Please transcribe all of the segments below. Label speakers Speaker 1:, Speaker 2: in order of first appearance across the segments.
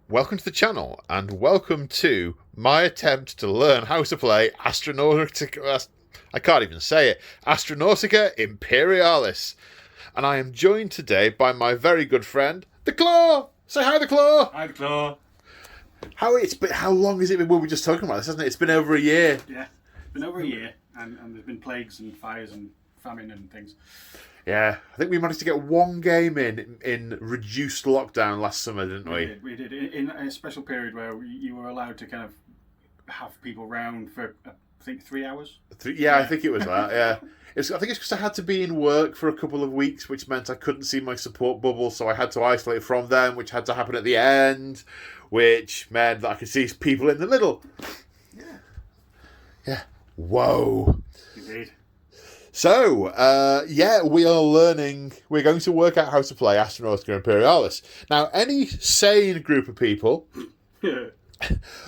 Speaker 1: Welcome to the channel, and welcome to my attempt to learn how to play Aeronautica. I can't even say it. Aeronautica Imperialis. And I am joined today by my very good friend, the Claw. Say hi, the Claw.
Speaker 2: Hi, the Claw.
Speaker 1: How long has it been? We were just talking about this, hasn't it? It's been over a year.
Speaker 2: Yeah, it's been over a year, and there's been plagues and fires and famine and things.
Speaker 1: Yeah, I think we managed to get one game in reduced lockdown last summer, didn't we?
Speaker 2: We did. In a special period where you were allowed to kind of have people round for, I think, 3 hours.
Speaker 1: Yeah, I think it was that, yeah. I think it's because I had to be in work for a couple of weeks, which meant I couldn't see my support bubble, so I had to isolate from them, which had to happen at the end, which meant that I could see people in the middle.
Speaker 2: Yeah.
Speaker 1: Yeah. Whoa.
Speaker 2: Indeed.
Speaker 1: So, we are learning. We're going to work out how to play Aeronautica Imperialis. Now, any sane group of people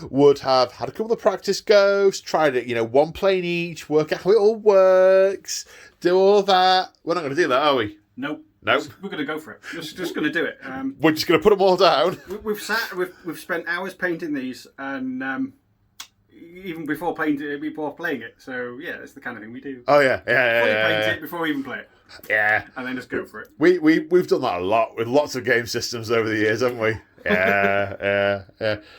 Speaker 1: would have had a couple of practice goes, tried it, one plane each, work out how it all works, do all that. We're not going to do that, are we?
Speaker 2: Nope.
Speaker 1: Nope.
Speaker 2: We're going to go for it. Just going to do it.
Speaker 1: We're just going to put them all down.
Speaker 2: We've spent hours painting these, and even before playing it. So yeah, it's the kind of thing we do.
Speaker 1: Oh yeah.
Speaker 2: Paint it before we even play it.
Speaker 1: Yeah.
Speaker 2: And then just go for it.
Speaker 1: We've done that a lot with lots of game systems over the years, haven't we? Yeah.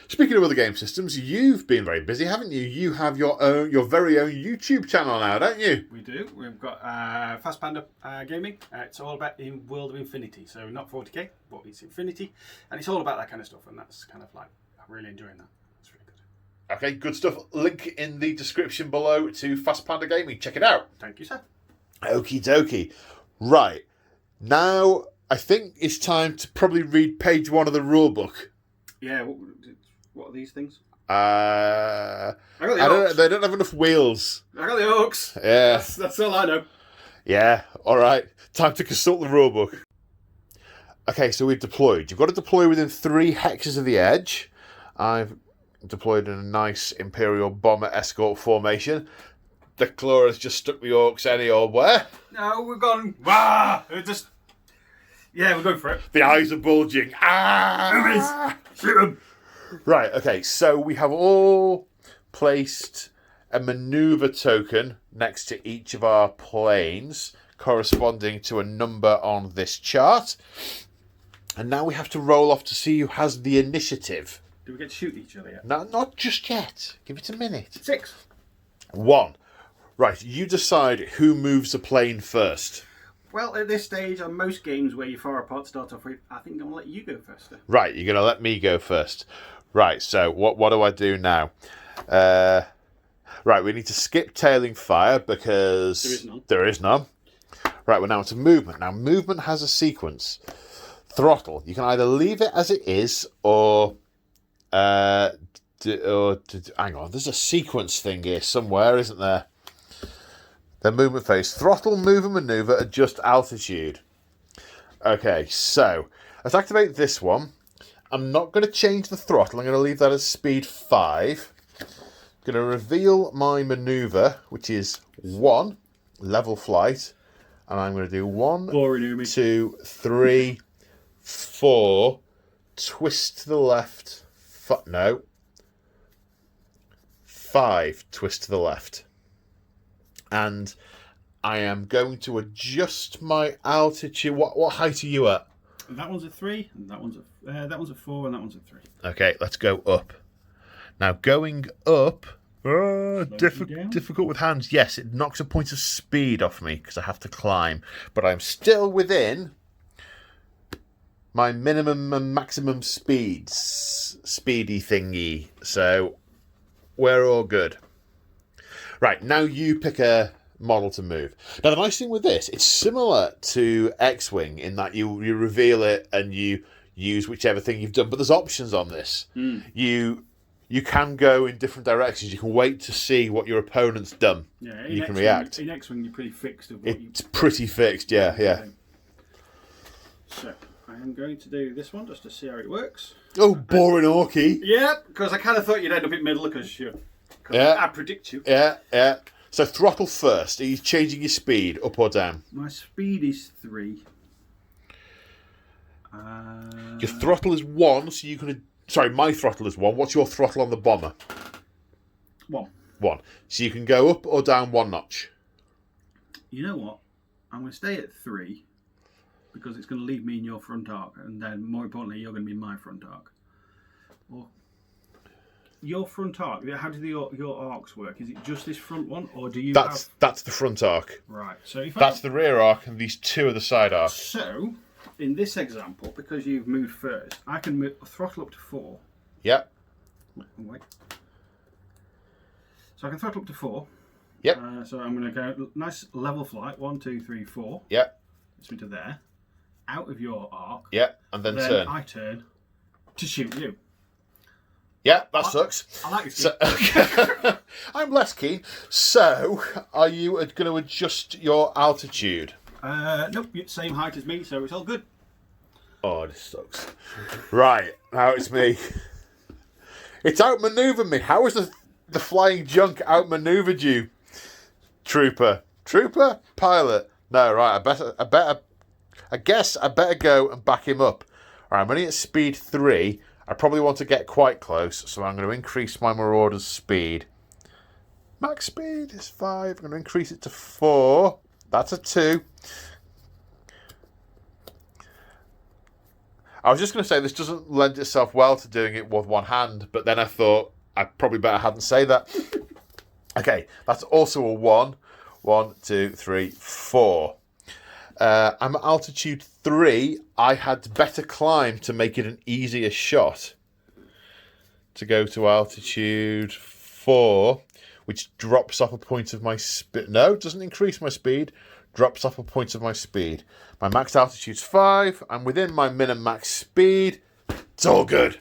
Speaker 1: Speaking of other game systems, you've been very busy, haven't you? You have your very own YouTube channel now, don't you?
Speaker 2: We do. We've got Fast Panda Gaming. It's all about the world of Infinity. So not 40k, but it's Infinity, and it's all about that kind of stuff. And that's kind of like I'm really enjoying that. It's really good.
Speaker 1: Okay, good stuff. Link in the description below to Fast Panda Gaming. Check it out.
Speaker 2: Thank you, sir.
Speaker 1: Okie dokie. Right. Now, I think it's time to probably read page 1 of the rulebook.
Speaker 2: Yeah, what are these things?
Speaker 1: I
Speaker 2: got the
Speaker 1: don't know,
Speaker 2: oaks.
Speaker 1: they don't have enough wheels.
Speaker 2: I got the oaks.
Speaker 1: Yeah.
Speaker 2: That's all I know.
Speaker 1: Yeah, alright. Time to consult the rulebook. Okay, so we've deployed. You've got to deploy within 3 hexes of the edge. I've deployed in a nice Imperial bomber escort formation. The Claw has just stuck the orcs any old where.
Speaker 2: No, we've gone. Wah! We're going for it.
Speaker 1: The eyes are bulging. Ah!
Speaker 2: Shoot him.
Speaker 1: Right, okay, so we have all placed a maneuver token next to each of our planes, corresponding to a number on this chart. And now we have to roll off to see who has the initiative.
Speaker 2: Do we get to shoot each other yet?
Speaker 1: No, not just yet. Give it a minute.
Speaker 2: 6.
Speaker 1: 1. Right, you decide who moves a plane first.
Speaker 2: Well, at this stage, on most games where you're far apart to start off with, I think I'm going to let you go first.
Speaker 1: Right, you're going to let me go first. Right, so what do I do now? Right, we need to skip tailing fire because there is none. Right, we're now to movement. Now, movement has a sequence. Throttle. You can either leave it as it is or hang on, there's a sequence thing here somewhere, isn't there? The movement phase. Throttle, move and maneuver, adjust altitude. Okay, so let's activate this one. I'm not going to change the throttle. I'm going to leave that as speed 5. I'm going to reveal my maneuver, which is 1, level flight. And I'm going to do 1, 2, 3, 4, twist to the left. No. 5, twist to the left. And I am going to adjust my altitude. What height are you at?
Speaker 2: That one's at 3, and that one's at 4, and that one's at 3.
Speaker 1: Okay, let's go up. Now going up, difficult with hands. Yes, it knocks a point of speed off me because I have to climb, but I'm still within my minimum and maximum speedy thingy. So we're all good. Right, now you pick a model to move. Now, the nice thing with this, it's similar to X-Wing in that you reveal it and you use whichever thing you've done, but there's options on this. You can go in different directions. You can wait to see what your opponent's done.
Speaker 2: Yeah,
Speaker 1: you can react.
Speaker 2: In X-Wing, you're pretty fixed.
Speaker 1: It's pretty fixed, yeah.
Speaker 2: So, I am going to do this one just to see how it works.
Speaker 1: Oh, boring Orky.
Speaker 2: Yeah, because I kind of thought you'd end up in middle because I predict you.
Speaker 1: Yeah. So throttle first. Are you changing your speed up or down?
Speaker 2: My speed is 3.
Speaker 1: Your throttle is 1, so you can Sorry, my throttle is 1. What's your throttle on the bomber?
Speaker 2: 1.
Speaker 1: 1. So you can go up or down 1 notch.
Speaker 2: You know what? I'm going to stay at 3 because it's going to leave me in your front arc, and then more importantly, you're going to be in my front arc. Or your front arc. How do your arcs work? Is it just this front one, or do you?
Speaker 1: That's the front arc.
Speaker 2: Right. So
Speaker 1: that's the rear arc, and these 2 are the side arc.
Speaker 2: So, in this example, because you've moved first, I can throttle up to 4.
Speaker 1: Yep.
Speaker 2: Wait. So I can throttle up to 4.
Speaker 1: Yep.
Speaker 2: So I'm going to go nice level flight. 1, 2, 3, 4.
Speaker 1: Yep.
Speaker 2: Gets me to there. Out of your arc.
Speaker 1: Yep. And then turn.
Speaker 2: I turn to shoot you.
Speaker 1: Yeah, that sucks.
Speaker 2: I like this.
Speaker 1: So, I'm less keen. So, are you going to adjust your altitude?
Speaker 2: Nope, same height as me, so it's all good.
Speaker 1: Oh, this sucks. Right, now it's me. It's outmaneuvered me. How is the flying junk outmaneuvered you? Trooper? Pilot? No, right, I guess I better go and back him up. All right, I'm only at speed 3. I probably want to get quite close, so I'm going to increase my Marauder's speed. Max speed is 5. I'm going to increase it to 4. That's a 2. I was just going to say this doesn't lend itself well to doing it with one hand, but then I thought I probably better hadn't say that. Okay, that's also a 1. 1, 2, 3, 4. I'm at altitude 3. I had better climb to make it an easier shot. To go to altitude 4, which drops off a point of my speed. No, it doesn't increase my speed. Drops off a point of my speed. My max altitude's 5. I'm within my min and max speed. It's all good.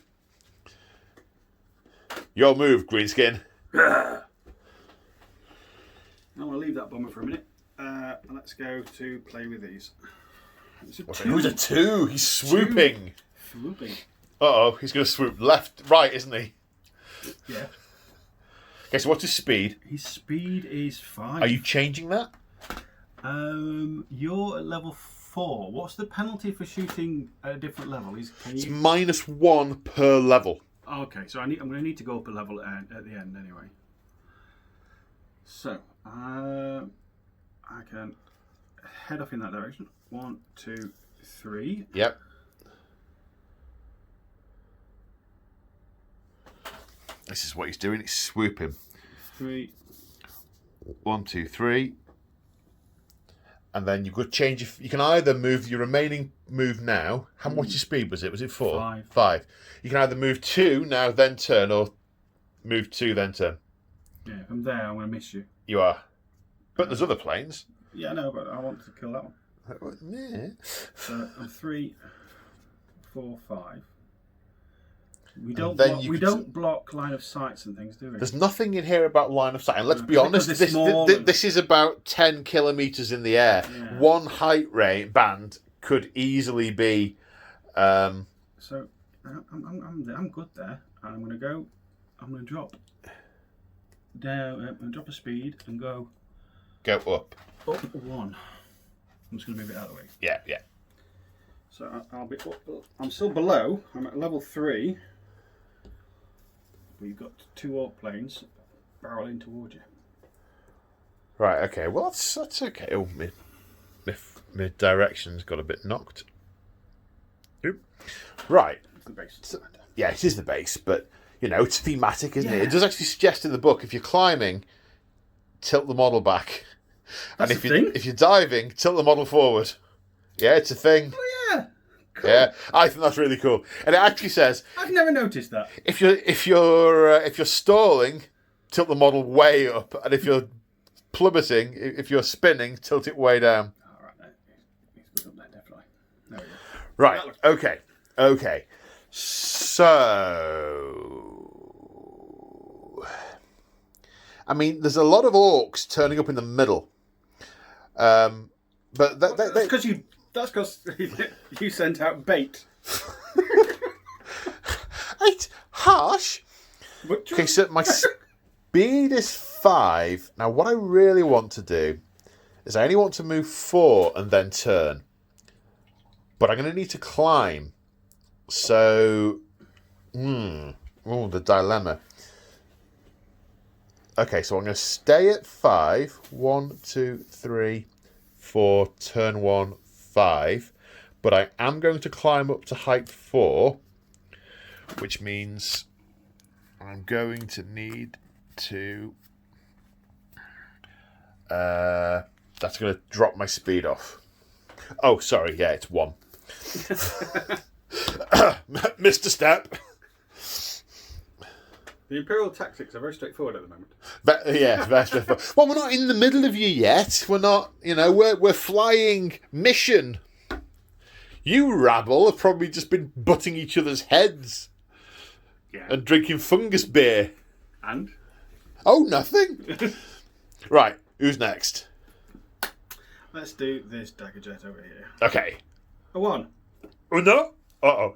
Speaker 1: Your move, Greenskin.
Speaker 2: I'm going to leave that bomber for a minute. Let's go to play with these.
Speaker 1: Who's a 2? He's swooping.
Speaker 2: Swooping.
Speaker 1: Uh-oh, he's going to swoop left, right, isn't he?
Speaker 2: Yeah.
Speaker 1: Okay, so what's his speed?
Speaker 2: His speed is 5.
Speaker 1: Are you changing that?
Speaker 2: You're at level 4. What's the penalty for shooting at a different level?
Speaker 1: It's -1 per level.
Speaker 2: Okay, so I'm going to need to go up a level at the end anyway. So, I can head off in that direction. 1, 2, 3.
Speaker 1: Yep. This is what he's doing. He's swooping.
Speaker 2: 3.
Speaker 1: 1, 2, 3. And then you've got to change. You can either move your remaining move now. How much your speed was it? Was it 4?
Speaker 2: 5.
Speaker 1: 5. You can either move 2 now, then turn, or move 2, then turn.
Speaker 2: Yeah, if I'm there, I'm going to miss you.
Speaker 1: You are. But there's other planes.
Speaker 2: Yeah, I know, but I want to kill that one.
Speaker 1: Yeah.
Speaker 2: So I'm 3, 4, 5. We don't block line of sights and things, do we?
Speaker 1: There's nothing in here about line of sight. And let's be honest, this is about 10 kilometres in the air.
Speaker 2: Yeah.
Speaker 1: One height band could easily be.
Speaker 2: So I'm good there. I'm going to drop down, drop a speed and go
Speaker 1: up.
Speaker 2: Up 1. I'm just going to move it out of the way.
Speaker 1: Yeah.
Speaker 2: So I'll be up. I'm still below. I'm at level 3. We've got 2 orc planes barreling towards you.
Speaker 1: Right. Okay. Well, that's okay. Oh, my direction's got a bit knocked. Oop. Right.
Speaker 2: It's the base.
Speaker 1: So, yeah, it is the base, but it's thematic, isn't it? It does actually suggest in the book if you're climbing, tilt the model back,
Speaker 2: That's
Speaker 1: and
Speaker 2: thing?
Speaker 1: if you're diving, tilt the model forward. Yeah, it's a thing.
Speaker 2: Oh yeah. Cool.
Speaker 1: Yeah, I think that's really cool. And it actually says
Speaker 2: I've never noticed that.
Speaker 1: if you're stalling, tilt the model way up, and if you're plummeting, if you're spinning, tilt it way down.
Speaker 2: All right, he's good up there, definitely. There we go.
Speaker 1: Right. Okay. So, I mean, there's a lot of orcs turning up in the middle. But
Speaker 2: that's because you sent out bait.
Speaker 1: It's harsh. Okay, so my speed is 5. Now, what I really want to do is I only want to move 4 and then turn. But I'm going to need to climb. So Oh, the dilemma. Okay, so I'm going to stay at 5. 1, 2, 3, 4. Turn 1, 5. But I am going to climb up to height 4, which means I'm going to need to... that's going to drop my speed off. Oh, sorry. Yeah, it's 1. Mr. Step.
Speaker 2: The Imperial tactics are very straightforward at the moment.
Speaker 1: Yeah, very straightforward. Well, we're not in the middle of you yet. We're not, we're flying mission. You rabble have probably just been butting each other's heads.
Speaker 2: Yeah.
Speaker 1: And drinking fungus beer.
Speaker 2: And?
Speaker 1: Oh, nothing. Right, who's next?
Speaker 2: Let's do this dagger jet over here.
Speaker 1: Okay.
Speaker 2: A 1.
Speaker 1: Oh, no? Uh-oh.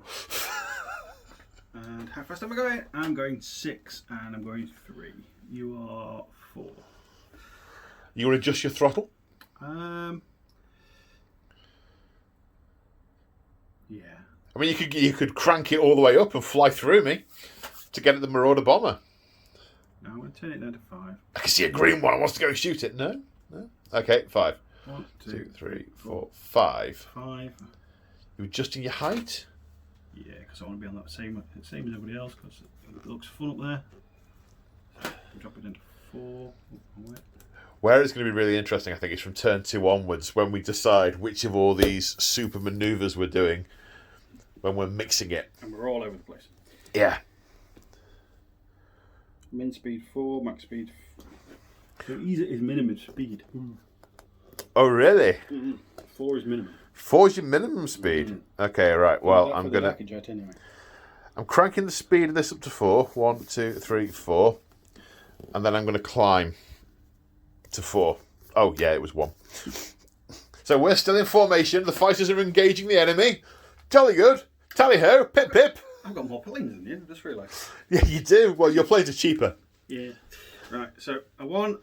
Speaker 2: And how fast am I going? I'm going 6 and I'm going 3. You are 4.
Speaker 1: You want to adjust your throttle?
Speaker 2: Yeah.
Speaker 1: I mean, you could crank it all the way up and fly through me to get at the Marauder bomber.
Speaker 2: No, I'm going to turn it down to 5.
Speaker 1: I can see a green one. Wants to go shoot it. No? Okay, 5.
Speaker 2: 1,
Speaker 1: 2, 3, 4, 5.
Speaker 2: 5.
Speaker 1: You adjusting your height?
Speaker 2: Yeah, because I want to be on that same as everybody else because it looks fun up there. So drop it into 4.
Speaker 1: Where it's going to be really interesting, I think, is from turn 2 onwards when we decide which of all these super manoeuvres we're doing when we're mixing it.
Speaker 2: And we're all over the place.
Speaker 1: Yeah.
Speaker 2: Min speed 4, max speed. So easy is minimum speed.
Speaker 1: Oh, really?
Speaker 2: 4 is minimum.
Speaker 1: 4 is your minimum speed? Okay, right. Well, I'm going to...
Speaker 2: Anyway.
Speaker 1: I'm cranking the speed of this up to 4. 1, 2, 3, 4. And then I'm going to climb to 4. Oh, yeah, it was 1. So we're still in formation. The fighters are engaging the enemy. Jolly good. Tally-ho. Pip, pip.
Speaker 2: I've got more planes than you, I just realised.
Speaker 1: Yeah, you do. Well, your planes are cheaper.
Speaker 2: Yeah. Right, so a 1.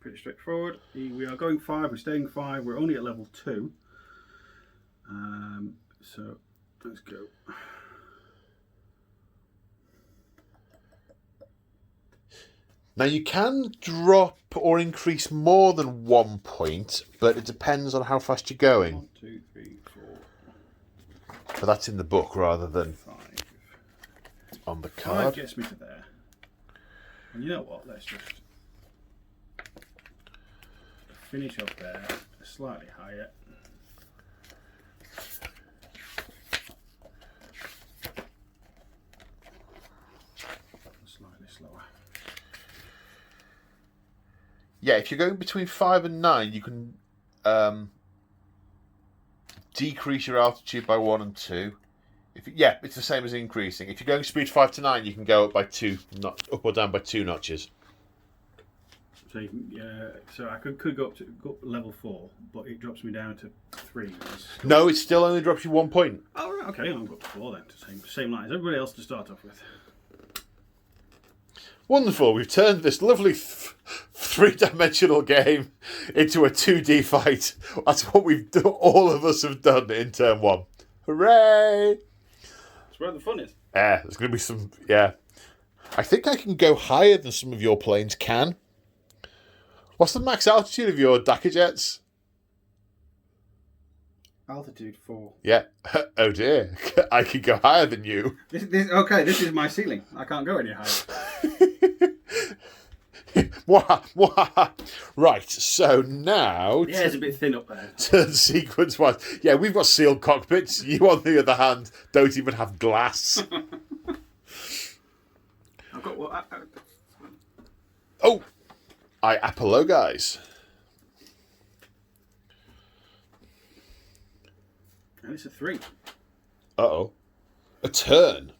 Speaker 2: Pretty straightforward. We are going 5, we're staying 5, we're only at level 2. So let's go.
Speaker 1: Now you can drop or increase more than 1 point, but it depends on how fast you're going.
Speaker 2: 1, 2, 3, 4.
Speaker 1: But that's in the book rather than
Speaker 2: 5.
Speaker 1: on the card.
Speaker 2: 5 gets me to there. And you know what? Let's just finish up there, slightly higher. Slightly slower.
Speaker 1: Yeah, if you're going between 5 and 9, you can decrease your altitude by 1 and 2. Yeah, it's the same as increasing. If you're going speed 5 to 9, you can go up by 2, up or down by 2 notches.
Speaker 2: So, you can, so I could go up to level 4, but it drops me down to 3.
Speaker 1: No, it still only drops you 1 point.
Speaker 2: Oh, right, okay, I'll go up to 4 then. Same line as everybody else to start off with.
Speaker 1: Wonderful. We've turned this lovely three-dimensional game into a 2D fight. That's what all of us have done in turn 1. Hooray!
Speaker 2: That's where the fun is.
Speaker 1: Yeah, there's going to be some... Yeah. I think I can go higher than some of your planes can. What's the max altitude of your Dakar jets?
Speaker 2: Altitude 4.
Speaker 1: Yeah. Oh dear. I could go higher than you.
Speaker 2: This is my ceiling. I can't go any higher.
Speaker 1: Right, so now...
Speaker 2: Yeah, it's a bit thin up there.
Speaker 1: Turn sequence wise. Yeah, we've got sealed cockpits. You, on the other hand, don't even have glass.
Speaker 2: I've got what?
Speaker 1: Oh! I apologize.
Speaker 2: And it's a 3.
Speaker 1: Uh-oh. A turn.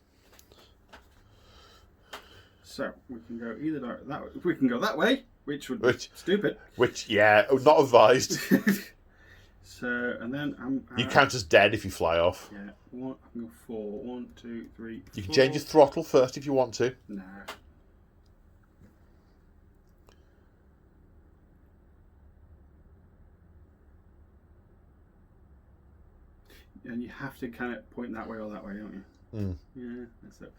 Speaker 2: So we can go either that way. If we can go that way, which would be stupid.
Speaker 1: Which, yeah, not advised.
Speaker 2: So, and then
Speaker 1: you count as dead if you fly off.
Speaker 2: Yeah, I can go 4. 1, 2, 3, 4.
Speaker 1: You can change your throttle first if you want to.
Speaker 2: No. And you have to kind of point that way or that way, don't you? Yeah, that's it.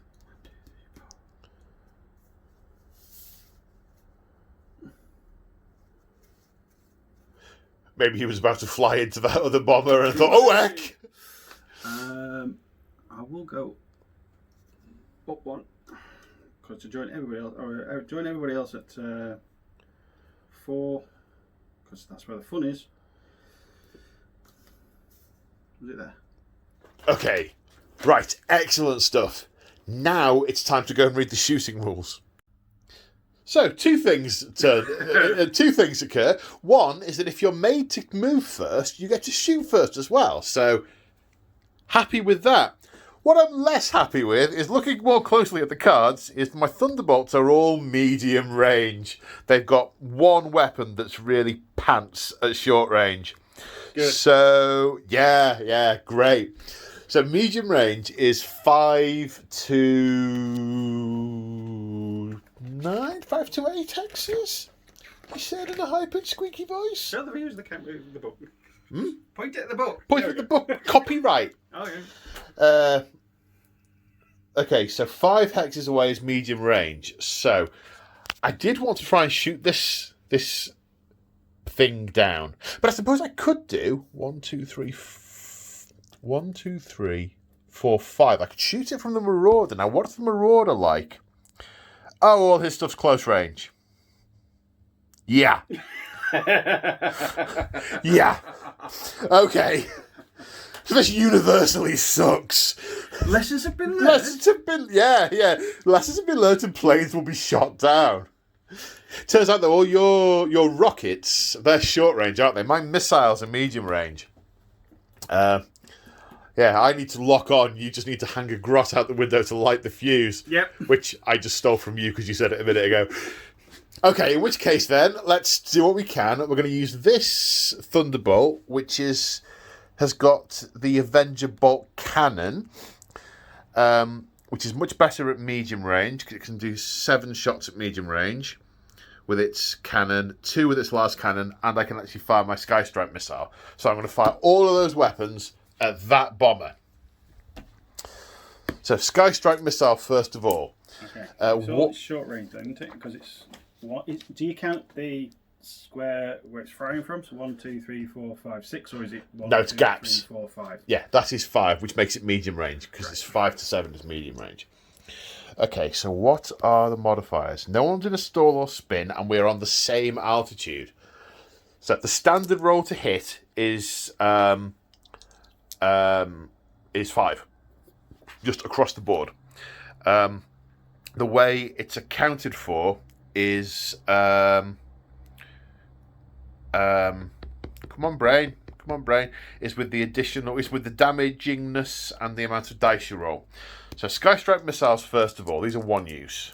Speaker 1: Maybe he was about to fly into that other bomber and thought, oh, heck!
Speaker 2: I will go up one. Because to join everybody else, or join everybody else at 4, because that's where the fun is. Was it there?
Speaker 1: Okay, right, excellent stuff. Now it's time to go and read the shooting rules. So, two things occur. One is that if you're made to move first, you get to shoot first as well. So, happy with that. What I'm less happy with is looking more closely at the cards is my Thunderbolts are all medium range. They've got one weapon that's really pants at short range.
Speaker 2: Good.
Speaker 1: So, yeah, great. So medium range is 5 to 9, 5 to 8 hexes. He said in a high-pitched, squeaky voice.
Speaker 2: Show the viewers the camera of the book. Point at the book.
Speaker 1: Point at the book. Copyright.
Speaker 2: Oh, yeah.
Speaker 1: Okay, so 5 hexes away is medium range. So I did want to try and shoot this thing down, but I suppose I could do 1, 2, 3, 4, 5. I could shoot it from the Marauder. Now, what's the Marauder like? Oh, all his stuff's close range. Yeah. Yeah. Okay. So this universally sucks.
Speaker 2: Lessons have been learned.
Speaker 1: Lessons have been learned and planes will be shot down. Turns out that all your rockets, they're short range, aren't they? My missiles are medium range. Yeah, I need to lock on. You just need to hang a grot out the window to light the fuse.
Speaker 2: Yep.
Speaker 1: Which I just stole from you because you said it a minute ago. Okay, in which case then, let's do what we can. We're going to use this Thunderbolt, which has got the Avenger Bolt Cannon, which is much better at medium range because it can do 7 shots at medium range with its cannon, 2 with its last cannon, and I can actually fire my Sky Strike missile. So I'm going to fire all of those weapons at that bomber. So Sky Strike missile first of all.
Speaker 2: Okay. So it's short range, then, isn't it? Because it's what? Do you count the square where it's firing from? So 1, 2, 3, 4, 5, 6, or is it 1,
Speaker 1: no, it's
Speaker 2: 2,
Speaker 1: gaps.
Speaker 2: 3, 4, 5?
Speaker 1: Yeah, that is 5, which makes it medium range because it's 5 to 7 is medium range. Okay, so what are the modifiers? No one's in a stall or spin, and we're on the same altitude. So the standard roll to hit is 5, just across the board. The way it's accounted for is come on brain, is with the additional, is with the damagingness and the amount of dice you roll. So Sky Strike missiles first of all, these are 1 use,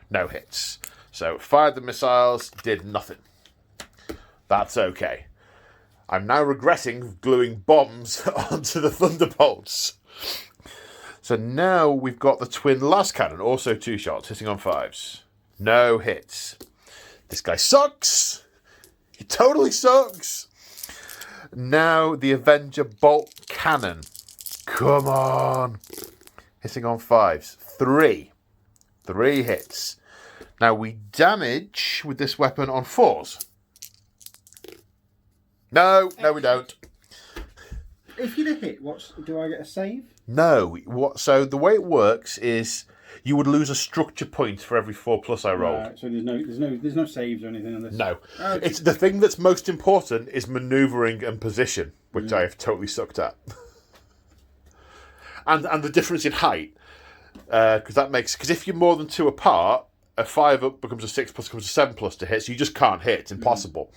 Speaker 1: no hits. So fired the missiles, did nothing. That's okay. I'm now regretting gluing bombs onto the Thunderbolts. So now we've got the twin last cannon, also 2 shots, hitting on 5s. No hits. This guy sucks. He totally sucks. Now the Avenger Bolt Cannon. Come on. Hitting on 5s. 3. 3 hits. Now we damage with this weapon on 4s. No, we don't.
Speaker 2: If you'd have hit, do I get a save?
Speaker 1: No. So the way it works is you would lose a structure point for every 4+ I rolled.
Speaker 2: Right, so there's no saves or anything on this.
Speaker 1: No.
Speaker 2: Okay.
Speaker 1: It's the thing that's most important is manoeuvring and position, which I have totally sucked at. and the difference in height, because if you're more than 2 apart, a 5 up becomes a 6+ becomes a 7+ to hit, so you just can't hit. It's impossible.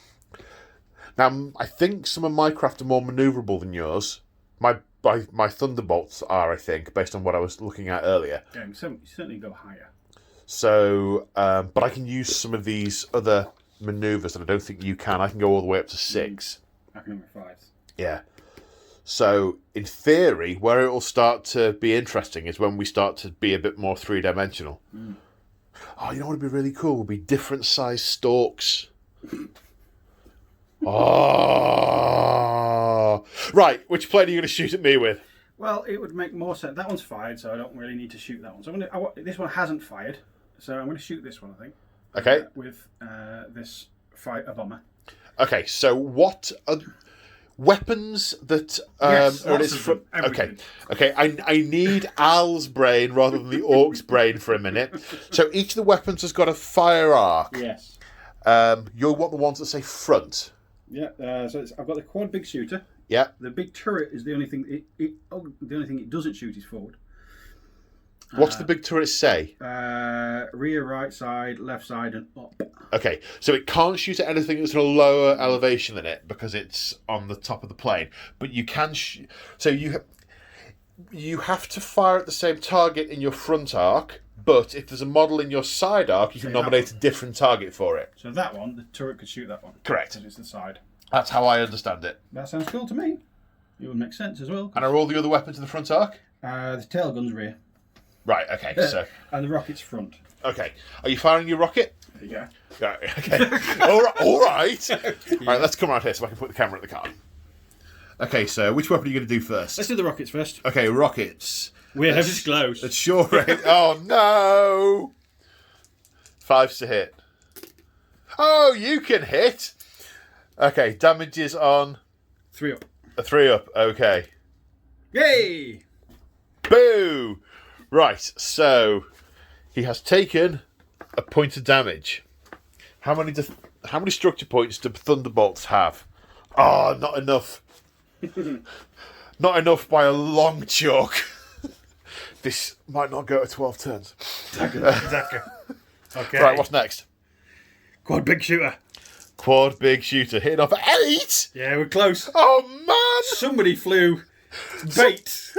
Speaker 1: Now, I think some of my craft are more manoeuvrable than yours. My Thunderbolts are, I think, based on what I was looking at earlier.
Speaker 2: Yeah, you certainly go higher.
Speaker 1: So, but I can use some of these other manoeuvres that I don't think you can. I can go all the way up to 6.
Speaker 2: I can go with 5s.
Speaker 1: Yeah. So, in theory, where it will start to be interesting is when we start to be a bit more 3-dimensional. Oh, you know what would be really cool? Would be different size stalks. Oh, right. Which plane are you going to shoot at me with?
Speaker 2: Well, it would make more sense. That one's fired, so I don't really need to shoot that one. So this one hasn't fired, so I'm going to shoot this one, I think.
Speaker 1: Okay.
Speaker 2: With this fighter bomber.
Speaker 1: Okay, so what are weapons that
Speaker 2: Yes,
Speaker 1: are in
Speaker 2: lots
Speaker 1: its
Speaker 2: of them,
Speaker 1: okay. I need Al's brain rather than the orc's brain for a minute. So each of the weapons has got a fire arc.
Speaker 2: Yes.
Speaker 1: You want the ones that say front.
Speaker 2: Yeah. So I've got the quad big shooter.
Speaker 1: Yeah.
Speaker 2: The big turret is the only thing. The only thing it doesn't shoot is forward.
Speaker 1: What's the big turret say?
Speaker 2: Rear, right side, left side, and up.
Speaker 1: Okay, so it can't shoot at anything that's at a lower elevation than it because it's on the top of the plane. But you can, so you have to fire at the same target in your front arc. But if there's a model in your side arc, you can nominate a different target for it.
Speaker 2: So that one, the turret could shoot that one.
Speaker 1: Correct.
Speaker 2: Because it's the side.
Speaker 1: That's how I understand it.
Speaker 2: That sounds cool to me. It would make sense as well.
Speaker 1: And are all the other weapons in the front arc?
Speaker 2: The tail gun's rear.
Speaker 1: Right. Okay. So.
Speaker 2: And the rocket's front.
Speaker 1: Okay. Are you firing your rocket?
Speaker 2: Yeah.
Speaker 1: Right, okay. All right. All right. Let's come around here so I can put the camera at the car. Okay. So which weapon are you going to do first?
Speaker 2: Let's do the rockets first.
Speaker 1: Okay. Rockets.
Speaker 2: We have disclosed.
Speaker 1: It's sure rate. Oh no! 5's to hit. Oh, you can hit. Okay. Damages on
Speaker 2: 3 up.
Speaker 1: a 3 up. Okay.
Speaker 2: Yay!
Speaker 1: Boo! Right. So he has taken a point of damage. How many structure points do Thunderbolts have? Oh, not enough. Not enough by a long chalk. This might not go to 12 turns.
Speaker 2: Exactly. Okay.
Speaker 1: Right, what's next?
Speaker 2: Quad big shooter.
Speaker 1: Quad big shooter. Hitting off at 8?
Speaker 2: Yeah, we're close.
Speaker 1: Oh, man!
Speaker 2: Somebody flew bait.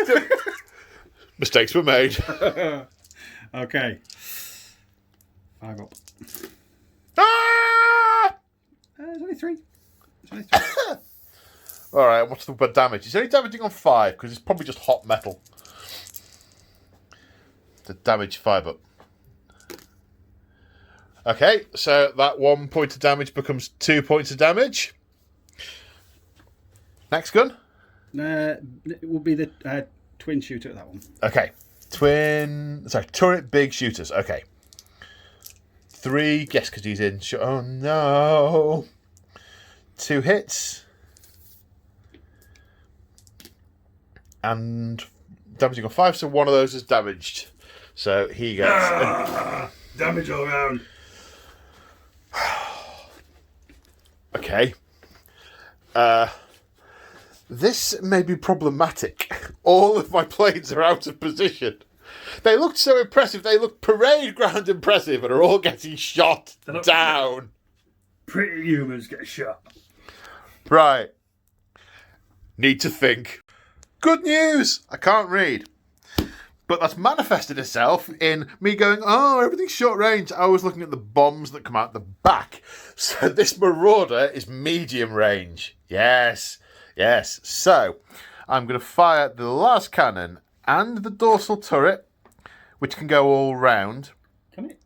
Speaker 1: Mistakes were made.
Speaker 2: Okay. 5 up.
Speaker 1: Ah!
Speaker 2: It's only 3.
Speaker 1: All right, what's the damage? It's only damaging on 5 because it's probably just hot metal. The damage 5 up. Okay, so that 1 point of damage becomes 2 points of damage. Next gun?
Speaker 2: It will be the twin shooter, that one.
Speaker 1: Okay. Turret big shooters. Okay. 3, guess because he's in. Oh no. 2 hits. And damaging on 5, so one of those is damaged. So he gets...
Speaker 2: damage all around.
Speaker 1: Okay. This may be problematic. All of my planes are out of position. They looked so impressive. They look parade ground impressive and are all getting shot down.
Speaker 2: Pretty humans get shot.
Speaker 1: Right. Need to think. Good news! I can't read. But that's manifested itself in me going, oh, everything's short range. I was looking at the bombs that come out the back. So this Marauder is medium range. Yes. So I'm going to fire the last cannon and the dorsal turret, which can go all round.
Speaker 2: Can it?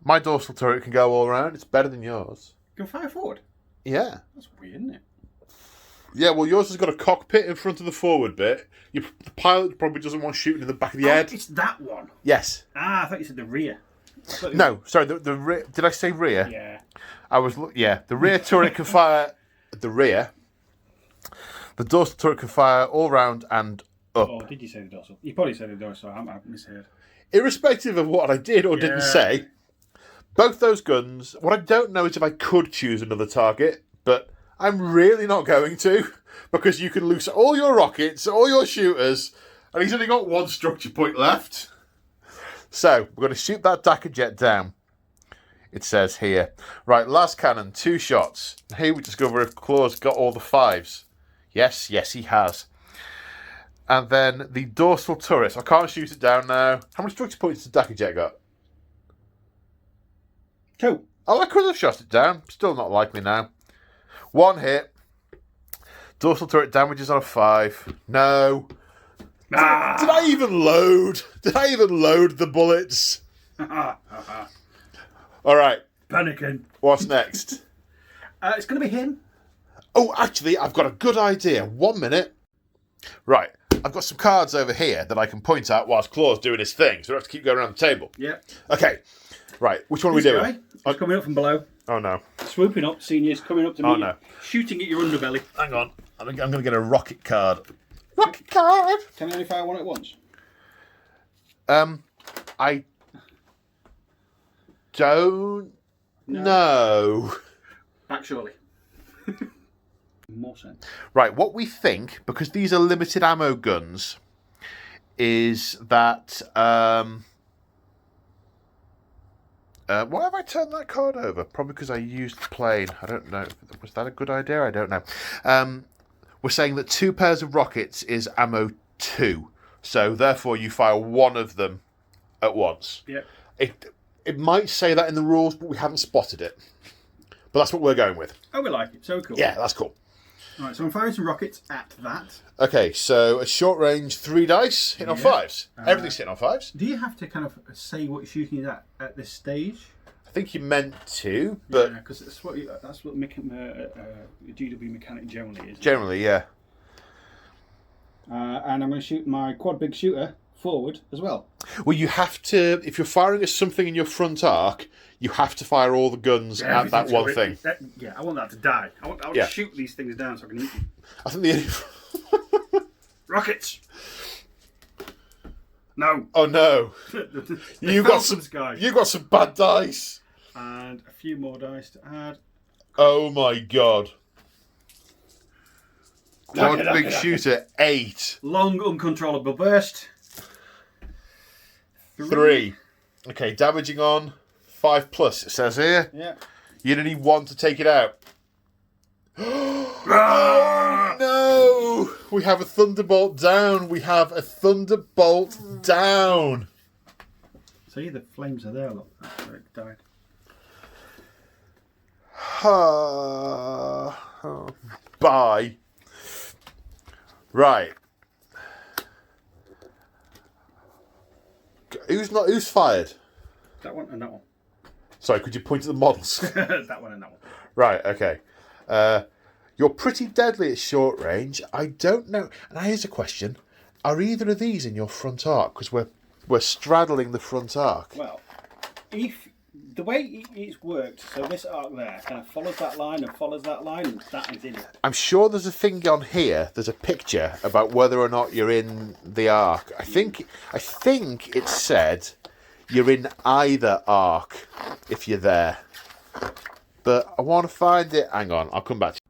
Speaker 1: My dorsal turret can go all round. It's better than yours.
Speaker 2: Can fire forward?
Speaker 1: Yeah.
Speaker 2: That's weird, isn't it?
Speaker 1: Yeah, well, yours has got a cockpit in front of the forward bit. The pilot probably doesn't want shooting in the back of the head.
Speaker 2: It's that one.
Speaker 1: Yes.
Speaker 2: I thought you said the rear.
Speaker 1: No, sorry, the rear. Did I say rear?
Speaker 2: Yeah.
Speaker 1: The rear turret can fire at the rear. The dorsal turret can fire all round and up.
Speaker 2: Oh, did you say the dorsal? You probably said the dorsal. I misheard.
Speaker 1: Irrespective of what I did or didn't say, both those guns, what I don't know is if I could choose another target, but I'm really not going to, because you can loose all your rockets, all your shooters, and he's only got 1 structure point left. So, we're going to shoot that Dakar jet down. It says here. Right, last cannon, 2 shots. Here we discover if Claw's got all the 5s. Yes, he has. And then the dorsal turret. I can't shoot it down now. How many structure points does Dakar jet got?
Speaker 2: 2.
Speaker 1: Oh, I could have shot it down. Still not likely now. 1 hit. Dorsal turret damages on a 5. No. Did I even load? Did I even load the bullets? All right.
Speaker 2: Panicking.
Speaker 1: What's next?
Speaker 2: It's going to be him.
Speaker 1: Oh, actually, I've got a good idea. 1 minute. Right. I've got some cards over here that I can point at whilst Claw's doing his thing, so we have to keep going around the table.
Speaker 2: Yeah.
Speaker 1: Okay, right, which one are we doing?
Speaker 2: He's coming up from below.
Speaker 1: Oh no.
Speaker 2: Swooping up, seniors, coming up to me.
Speaker 1: Oh no.
Speaker 2: Shooting at your underbelly.
Speaker 1: Hang on, I'm going to get a rocket card. Rocket card!
Speaker 2: Can I only fire one at once?
Speaker 1: I don't know.
Speaker 2: Back surely. More sense.
Speaker 1: Right, what we think, because these are limited ammo guns, is that... why have I turned that card over? Probably because I used the plane. I don't know. Was that a good idea? I don't know. We're saying that 2 pairs of rockets is ammo 2. So, therefore, you fire one of them at once.
Speaker 2: Yep.
Speaker 1: It might say that in the rules, but we haven't spotted it. But that's what we're going with.
Speaker 2: Oh, we like it. So cool.
Speaker 1: Yeah, that's cool.
Speaker 2: Right, so I'm firing some rockets at that.
Speaker 1: Okay, so a short range 3 dice, hitting on 5s. Everything's hitting on 5s.
Speaker 2: Do you have to kind of say what you're shooting at this stage?
Speaker 1: I think you meant to, but...
Speaker 2: Yeah, because that's what GW mechanic generally is.
Speaker 1: Generally, yeah.
Speaker 2: And I'm going to shoot my quad big shooter forward as well.
Speaker 1: Well, you have to, if you're firing at something in your front arc, you have to fire all the guns at that one thing.
Speaker 2: I want that to die. I want to shoot these things down so I can eat them.
Speaker 1: I think the...
Speaker 2: Rockets! No.
Speaker 1: Oh no. You got some bad dice.
Speaker 2: And a few more dice to add.
Speaker 1: Oh my god. Quad big shooter 8.
Speaker 2: Long uncontrollable burst.
Speaker 1: 3. Okay, damaging on 5+, it says here.
Speaker 2: Yeah.
Speaker 1: You only need 1 to take it out. Oh no! We have a thunderbolt down. We have a thunderbolt down.
Speaker 2: See, the flames are there, look. That's where it died.
Speaker 1: Bye. Right. Who's fired?
Speaker 2: That one and that one.
Speaker 1: Sorry, could you point at the models?
Speaker 2: That one and that one.
Speaker 1: Right, okay. You're pretty deadly at short range. I don't know. And here's a question. Are either of these in your front arc? Because we're straddling the front arc.
Speaker 2: Well, if the way it's worked, so this arc there kind of follows that line and follows that line, and that is in it.
Speaker 1: I'm sure there's a thing on here. There's a picture about whether or not you're in the arc. I think it said you're in either arc if you're there. But I want to find it. Hang on, I'll come back to you.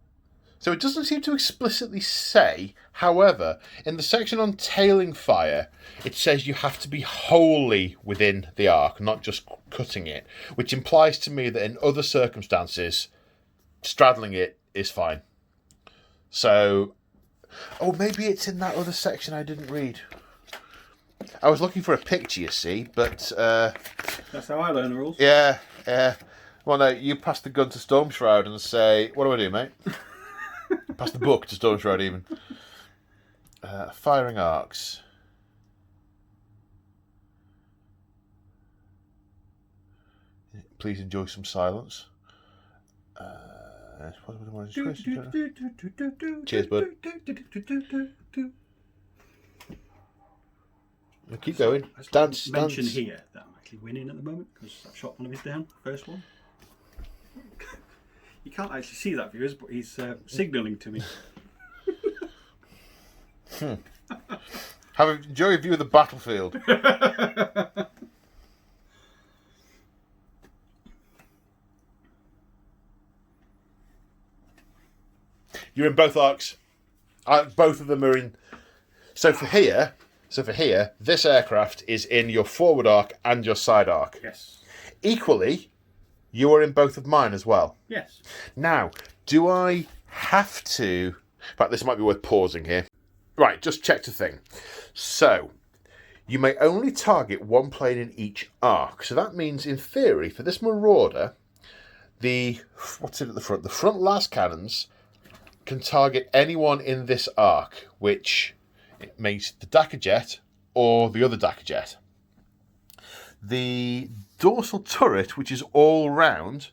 Speaker 1: So it doesn't seem to explicitly say. However, in the section on tailing fire, it says you have to be wholly within the arc, not just cutting it, which implies to me that in other circumstances, straddling it is fine. So, oh, maybe it's in that other section I didn't read. I was looking for a picture, you see, but...
Speaker 2: That's how I learn the rules.
Speaker 1: Yeah. Well, no, you pass the gun to Storm Shroud and say, what do I do, mate? Pass the book to Storm Shroud, even. Firing arcs. Please enjoy some silence. Cheers, bud. Keep going. Dance.
Speaker 2: Mention here that I'm actually winning at the moment because I've shot one of his down, first one. You can't actually see that, viewers, but he's signalling to me.
Speaker 1: Enjoy a view of the battlefield. You're in both arcs. Both of them are in. So for here, this aircraft is in your forward arc and your side arc.
Speaker 2: Yes.
Speaker 1: Equally, you are in both of mine as well.
Speaker 2: Yes.
Speaker 1: Now, do I have to... In fact, this might be worth pausing here. Right, just check the thing. So, you may only target one plane in each arc. So that means, in theory, for this Marauder, what's it at the front? The front las cannons can target anyone in this arc, which it makes the Dakka jet or the other Dakka jet. The dorsal turret, which is all round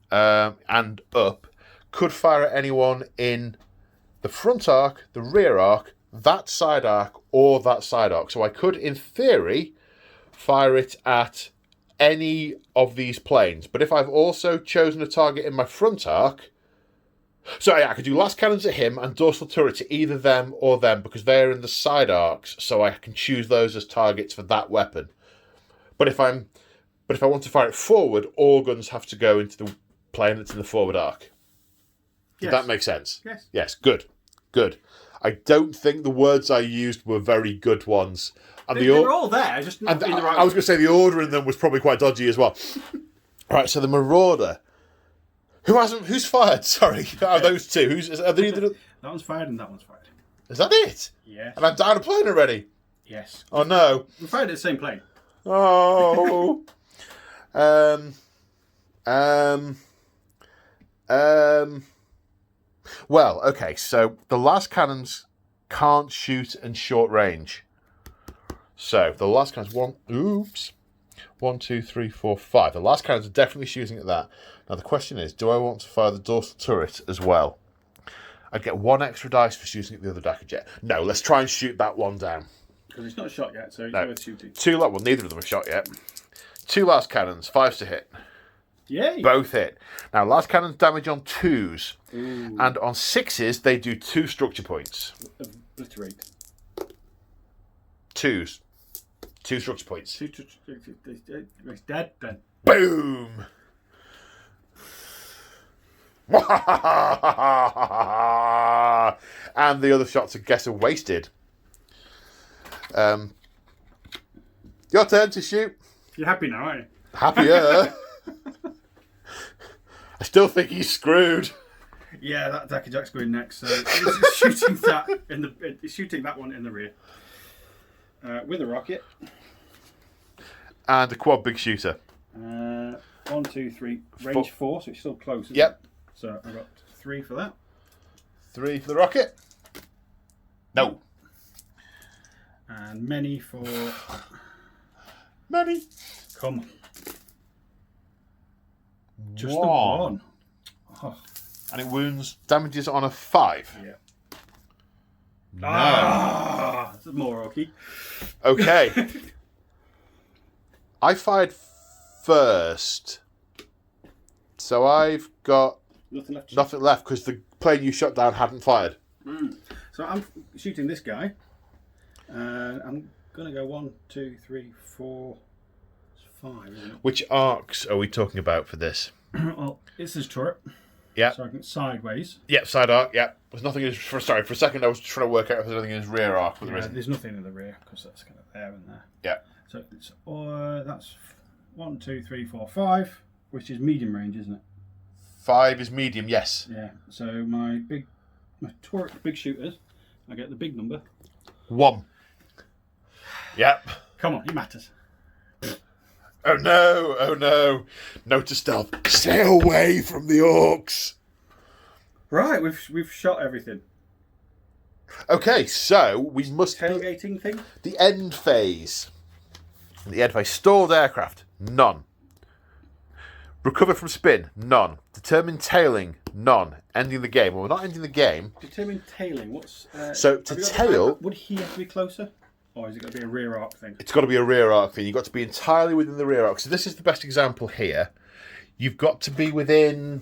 Speaker 1: and up, could fire at anyone in the front arc, the rear arc, that side arc or that side arc. So I could, in theory, fire it at any of these planes. But if I've also chosen a target in my front arc... So yeah, I could do last cannons at him and dorsal turret to either them or them because they're in the side arcs, so I can choose those as targets for that weapon. But if I want to fire it forward, all guns have to go into the plane that's in the forward arc. Did that make sense?
Speaker 2: Yes.
Speaker 1: Yes, good. Good. I don't think the words I used were very good ones. And
Speaker 2: they were all there, just not in the right
Speaker 1: I was going to say the order in them was probably quite dodgy as well. Right, so the Marauder. Who's fired? Sorry, out of those two.
Speaker 2: That one's fired and that one's fired.
Speaker 1: Is that it?
Speaker 2: Yes.
Speaker 1: And I'm down a plane already?
Speaker 2: Yes.
Speaker 1: Oh, no.
Speaker 2: We fired at the same plane.
Speaker 1: Oh. Well, okay, so the last cannons can't shoot in short range. So the last cannons, 1, 2, 3, 4, 5. The last cannons are definitely shooting at that. Now the question is, do I want to fire the dorsal turret as well? I'd get 1 extra dice for shooting at the other Dakar jet. No, let's try and shoot that one down.
Speaker 2: Because it's not shot yet, so it's worth shooting.
Speaker 1: Well, neither of them are shot yet. 2 last cannons, 5s to hit.
Speaker 2: Yay!
Speaker 1: Both hit. Now, last cannons damage on 2s.
Speaker 2: Ooh.
Speaker 1: And on 6s, they do 2 structure points.
Speaker 2: Obliterate.
Speaker 1: 2s. 2 structure points.
Speaker 2: It's dead then.
Speaker 1: Boom! And the other shots, I guess, are wasted. Your turn to shoot.
Speaker 2: You're happy now, aren't you?
Speaker 1: Happier. I still think he's screwed.
Speaker 2: Yeah, that Dakar Jack's going next. So it's shooting that one in the rear with a rocket
Speaker 1: and a quad big shooter.
Speaker 2: 1, 2, 3, range 4, so it's still close. Isn't
Speaker 1: Yep.
Speaker 2: It? So I got 3 for that.
Speaker 1: 3 for the rocket. No.
Speaker 2: And many for
Speaker 1: Many.
Speaker 2: Come on. Just
Speaker 1: 1.
Speaker 2: the 1. Oh.
Speaker 1: And it wounds damages on a 5.
Speaker 2: Yeah.
Speaker 1: No.
Speaker 2: That's more rocky.
Speaker 1: Okay. I fired first. So I've got nothing left because the plane you shot down hadn't fired.
Speaker 2: So I'm shooting this guy. I'm going to go 1, 2, 3, 4, 5, isn't it?
Speaker 1: Which arcs are we talking about for this?
Speaker 2: Well, it's his turret.
Speaker 1: Yeah.
Speaker 2: So I can sideways.
Speaker 1: Yep, side arc, yep. There's nothing in his... For a second I was trying to work out if there's anything in his rear arc. But
Speaker 2: there's nothing in the rear because that's kind of there and there.
Speaker 1: Yeah.
Speaker 2: So it's, that's 1, 2, 3, 4, 5, which is medium range, isn't it?
Speaker 1: 5 is medium, yes.
Speaker 2: Yeah. So my turret big shooters, I get the big number.
Speaker 1: 1. Yep.
Speaker 2: Come on, it matters.
Speaker 1: Oh no. Note to stealth. Stay away from the orcs.
Speaker 2: Right, we've shot everything.
Speaker 1: Okay, so we must...
Speaker 2: Tailgating thing?
Speaker 1: The end phase. The end phase. Stalled aircraft. None. Recover from spin. None. Determine tailing. None. Ending the game. Well, we're not ending the game.
Speaker 2: Determine tailing. What's...
Speaker 1: so to tail...
Speaker 2: Would he have to be closer? Or is it going to be a rear arc thing?
Speaker 1: It's got to be a rear arc thing. You've got to be entirely within the rear arc. So this is the best example here. You've got to be within...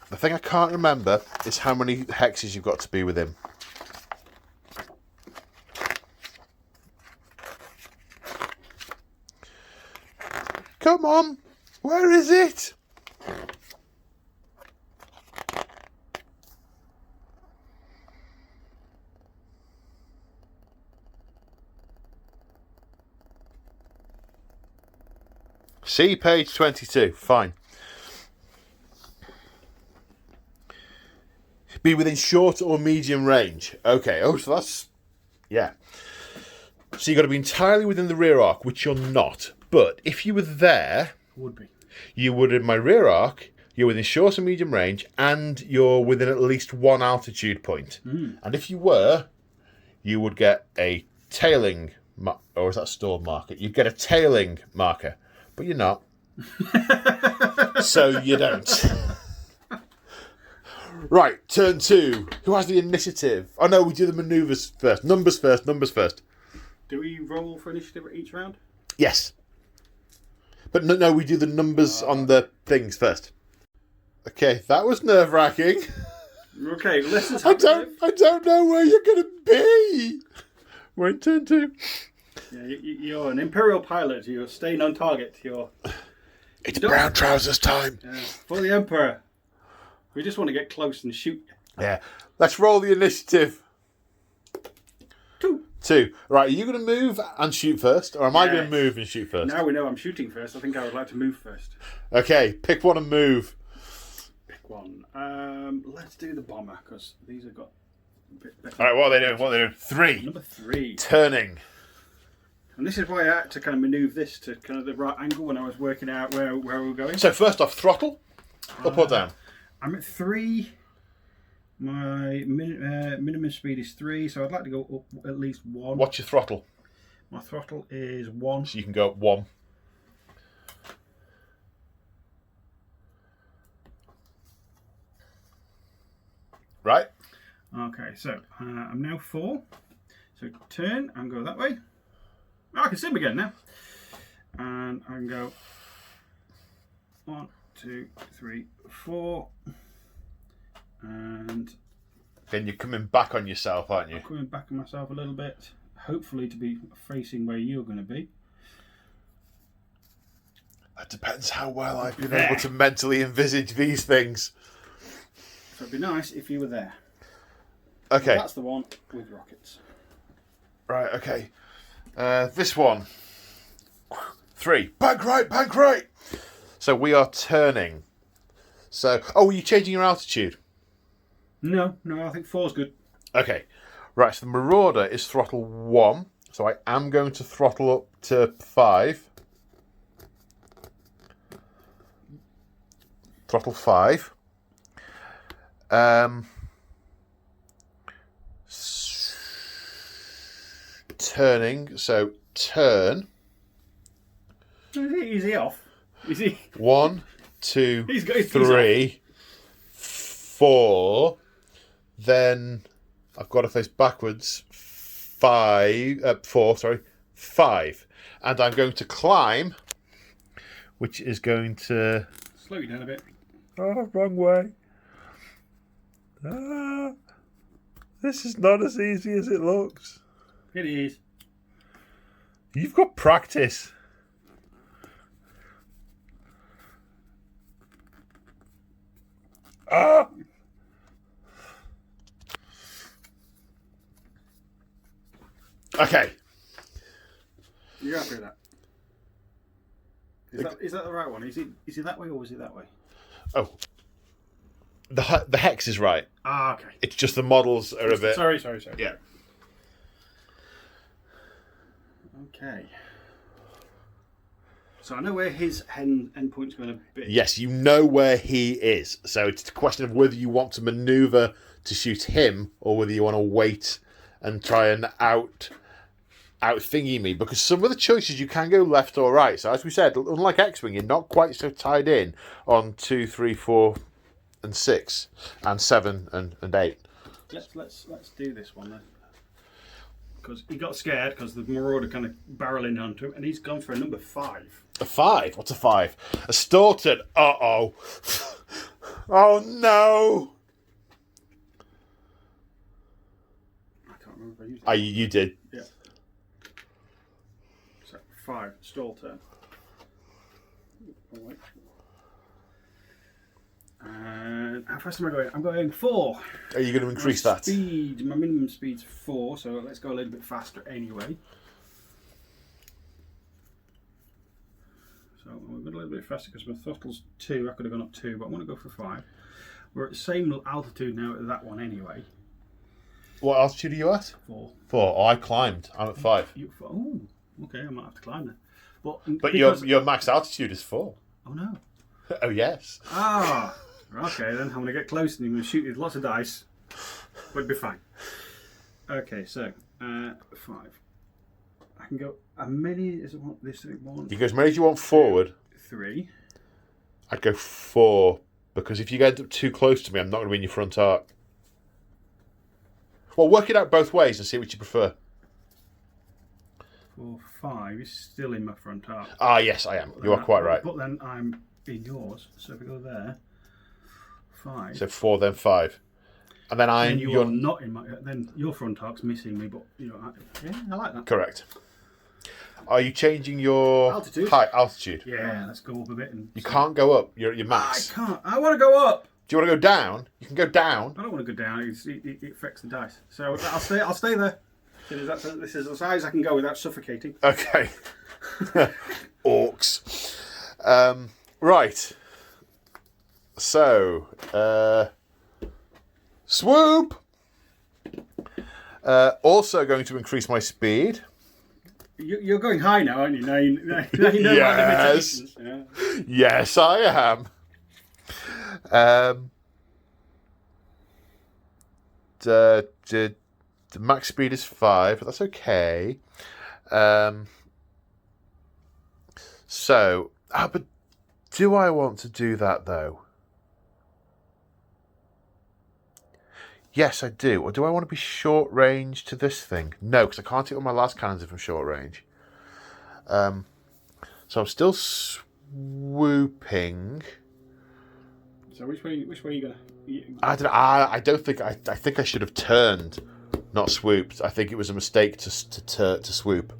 Speaker 1: The thing I can't remember is how many hexes you've got to be within. Come on, where is it? See page 22, fine. Be within short or medium range. Okay, so that's... Yeah. So you've got to be entirely within the rear arc, which you're not. But if you were there...
Speaker 2: Would be.
Speaker 1: You would in my rear arc, you're within short and medium range, and you're within at least 1 altitude point. And if you were, you would get a tailing or is that stored marker? You get a tailing marker, but you're not. So you don't. Right, turn 2. Who has the initiative? Oh no, we do the manoeuvres first. Numbers first.
Speaker 2: Do we roll for initiative each round?
Speaker 1: Yes. But no, we do the numbers on the things first. Okay, that was nerve-wracking.
Speaker 2: Okay, lessons.
Speaker 1: I don't know where you're going to be. We're in turn 2.
Speaker 2: Yeah, you're an Imperial pilot. You're staying on target.
Speaker 1: It's brown trousers time.
Speaker 2: For the Emperor. We just want to get close and shoot.
Speaker 1: Yeah. Let's roll the initiative. 2. Right, are you going to move and shoot first? Or am I going to move and shoot first?
Speaker 2: Now we know I'm shooting first. I think I would like to move first.
Speaker 1: Okay, pick one and move.
Speaker 2: Pick one. Let's do the bomber, because these have got a bit better.
Speaker 1: Alright, what are they doing? 3.
Speaker 2: Number 3.
Speaker 1: Turning.
Speaker 2: And this is why I had to kind of manoeuvre this to kind of the right angle when I was working out where we were going.
Speaker 1: So first off, throttle. Up or down?
Speaker 2: I'm at 3. My minimum speed is 3, so I'd like to go up at least 1.
Speaker 1: What's your throttle?
Speaker 2: My throttle is 1.
Speaker 1: So you can go up 1. Right.
Speaker 2: Okay, so I'm now 4. So turn and go that way. Oh, I can sim again now. And I can go 1, 2, 3, 4. And
Speaker 1: Then you're coming back on yourself, aren't you?
Speaker 2: I'm coming back on myself a little bit. Hopefully to be facing where you're going to be.
Speaker 1: That depends how well I've been able to mentally envisage these things.
Speaker 2: So it'd be nice if you were there.
Speaker 1: Okay.
Speaker 2: That's the one with rockets.
Speaker 1: Right, okay. This one. 3. Bank right. So we are turning. So, are you changing your altitude?
Speaker 2: No, I think 4's good.
Speaker 1: Okay. Right, so the Marauder is throttle 1. So I am going to throttle up to 5. Throttle 5. Turning, so turn.
Speaker 2: Is he off? Is he?
Speaker 1: 1, 2,
Speaker 2: He's got his
Speaker 1: 3, 4. Then I've got to face backwards. 4. 5. And I'm going to climb, which is going to
Speaker 2: slow you down a bit.
Speaker 1: Oh, wrong way. This is not as easy as it looks.
Speaker 2: It is.
Speaker 1: You've got practice. Okay.
Speaker 2: You're happy with that? Is that the right one? Is it that way or is it that way?
Speaker 1: Oh. The hex is right.
Speaker 2: Okay.
Speaker 1: It's just the models are a bit...
Speaker 2: Sorry.
Speaker 1: Yeah.
Speaker 2: Okay. So I know where his endpoint's going to be.
Speaker 1: Yes, you know where he is. So it's a question of whether you want to manoeuvre to shoot him or whether you want to wait and try and out thingy me, because some of the choices you can go left or right. So as we said, unlike X-Wing, you're not quite so tied in on 2, 3, 4 and 6 and 7 and 8.
Speaker 2: Let's do this one then. Because he got scared because the Marauder kind of barreling onto him, and he's gone for a number 5.
Speaker 1: A 5? What's a 5? A Staunton. Uh-oh. Oh, no.
Speaker 2: I can't remember if I used
Speaker 1: Oh,
Speaker 2: it.
Speaker 1: you did.
Speaker 2: Yeah. So, 5, stall turn. Oh, wait. And how fast am I going? I'm going 4.
Speaker 1: Are you going to increase that?
Speaker 2: My minimum speed's 4, so let's go a little bit faster anyway. So we'll go a little bit faster because my throttle's 2. I could have gone up 2, but I'm going to go for 5. We're at the same altitude now as that one anyway.
Speaker 1: What altitude are you at?
Speaker 2: 4.
Speaker 1: 4. Oh, I climbed. I'm at 5.
Speaker 2: Oh, okay. I might have to climb then. But
Speaker 1: your max altitude is 4.
Speaker 2: Oh no.
Speaker 1: Oh yes.
Speaker 2: Ah. Okay, then I'm going to get close and I'm going to shoot with lots of dice. But it'll be fine. Okay, so 5. I can go as many as I want. This one.
Speaker 1: You go as many as you want forward.
Speaker 2: 3.
Speaker 1: I'd go 4, because if you get up too close to me, I'm not going to be in your front arc. Well, work it out both ways and see which you prefer.
Speaker 2: 4, 5 is still in my front arc.
Speaker 1: Ah, yes, I am. You are quite right.
Speaker 2: But then I'm in yours, so if we go there, 5.
Speaker 1: So 4, then 5. And then I'm...
Speaker 2: And you're not in my... Then your front arc's missing me, but, yeah, I like that.
Speaker 1: Correct. Are you changing your...
Speaker 2: Altitude?
Speaker 1: Height, altitude?
Speaker 2: Yeah, let's go up a bit.
Speaker 1: You can't go up. You're at your max.
Speaker 2: I can't. I want to go up.
Speaker 1: Do you want to go down? You can go down.
Speaker 2: I don't want to go down. It affects the dice. So I'll stay there. This is as high as I can go without suffocating.
Speaker 1: Okay. Orcs. Right. So, swoop. Also going to increase my speed.
Speaker 2: You're going high now, aren't you? Now you know my limitations. Yeah.
Speaker 1: Yes, I am. The max speed is 5, but that's okay. But do I want to do that though? Yes, I do. Or do I want to be short range to this thing? No, because I can't hit all my last cannons if I'm short range. So I'm still swooping.
Speaker 2: So which way are you gonna?
Speaker 1: I don't know. I don't think. I think I should have turned, not swooped. I think it was a mistake to swoop.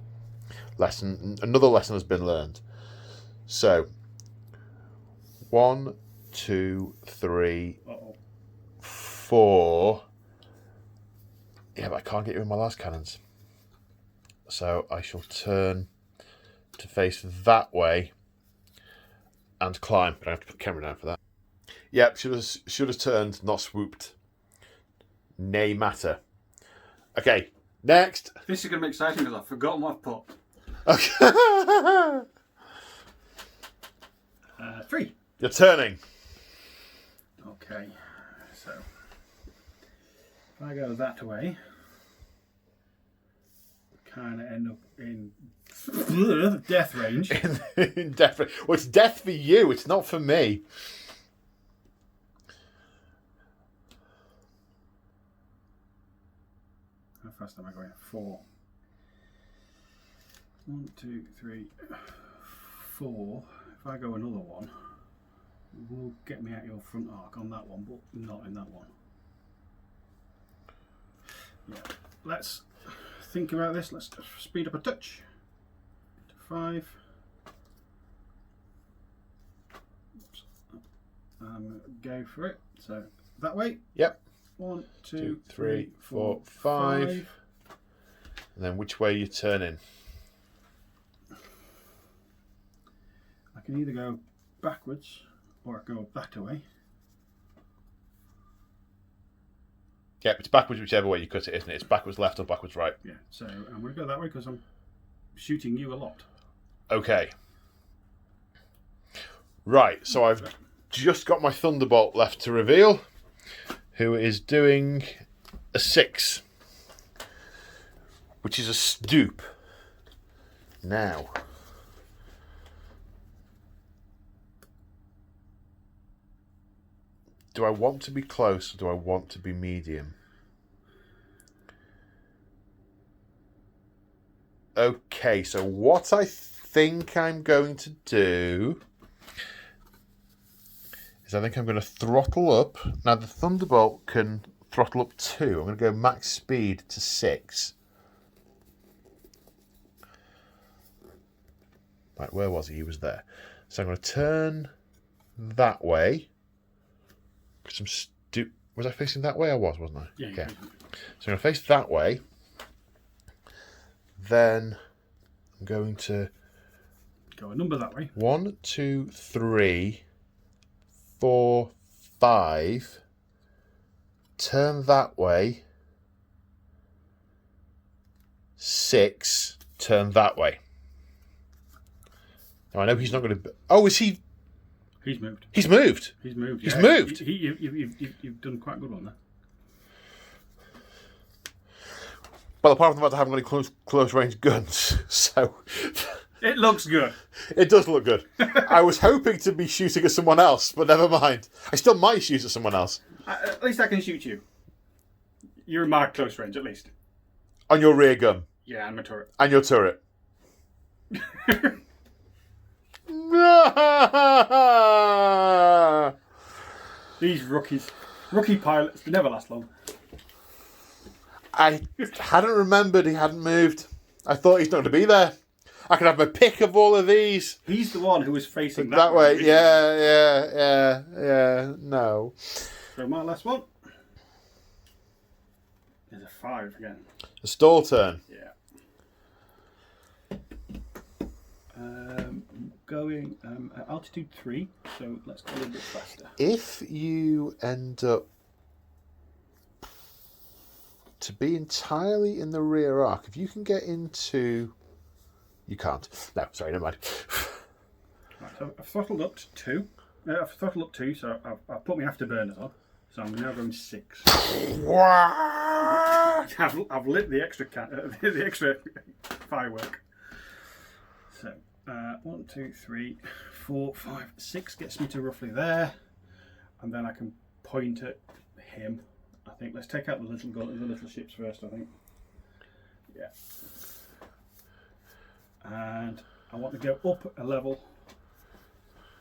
Speaker 1: Another lesson has been learned. So 1, 2, 3, 4. Yeah, but I can't get you in my last cannons. So I shall turn to face that way and climb. But I have to put the camera down for that. Yep, should have turned, not swooped. Nay matter. Okay, next.
Speaker 2: This is going to be exciting because I've forgotten what I've put.
Speaker 1: Okay.
Speaker 2: 3.
Speaker 1: You're turning.
Speaker 2: Okay, so if I go that way, kind of end up in death range.
Speaker 1: In death range. Well, it's death for you. It's not for me.
Speaker 2: How fast am I going? 4. 1, 2, 3, 4. If I go another one, it will get me out your front arc on that one, but not in that one. Yeah. Let's think about this. Let's speed up a touch. To 5. Oops. Go for it. So that way.
Speaker 1: Yep.
Speaker 2: 1, 2,
Speaker 1: 3, 4, 5. And then which way are you turning?
Speaker 2: I can either go backwards or go that way.
Speaker 1: Yep, it's backwards whichever way you cut it, isn't it? It's backwards left or backwards right.
Speaker 2: Yeah, so I'm going to go that way because I'm shooting you a lot.
Speaker 1: Okay. Right, so I've just got my Thunderbolt left to reveal, who is doing a 6, which is a stoop. Now, do I want to be close or do I want to be medium? Okay, so what I think I'm going to do is I think I'm going to throttle up. Now the Thunderbolt can throttle up 2. I'm going to go max speed to 6. Right, where was he? He was there. So I'm going to turn that way. Was I facing that way? I was, wasn't I?
Speaker 2: Yeah.
Speaker 1: Okay. So I'm going to face that way. Then I'm going to
Speaker 2: go a number that way.
Speaker 1: 1, 2, 3, 4, 5. Turn that way. 6. Turn that way. Now I know he's not going to. Oh, is he?
Speaker 2: He's moved.
Speaker 1: He's moved.
Speaker 2: He's moved.
Speaker 1: He's
Speaker 2: yeah.
Speaker 1: moved.
Speaker 2: You've done quite a good one there.
Speaker 1: But apart from the fact I haven't got any close range guns, so
Speaker 2: It looks good.
Speaker 1: it does look good. I was hoping to be shooting at someone else, but never mind. I still might shoot at someone else.
Speaker 2: At least I can shoot you. You're in my close range, at least.
Speaker 1: On your rear gun.
Speaker 2: Yeah, and my turret.
Speaker 1: And your turret.
Speaker 2: These rookie pilots, they never last long.
Speaker 1: I hadn't remembered he hadn't moved. I thought he's not going to be there. I could have my pick of all of these.
Speaker 2: He's the one who was facing
Speaker 1: that way. Yeah. No.
Speaker 2: So my last one is a 5 again.
Speaker 1: A stall turn.
Speaker 2: Yeah. Going at altitude 3, so let's go a little bit faster.
Speaker 1: If you end up to be entirely in the rear arc, if you can get into... You can't. No, sorry, never mind.
Speaker 2: Right, so I've throttled up to 2. I've throttled up 2, so I've put my afterburners on. So I'm now going 6. I've lit the extra the extra firework. So 1, 2, 3, 4, 5, 6 gets me to roughly there, and then I can point at him. I think let's take out the little ships first. I think. Yeah. And I want to go up a level.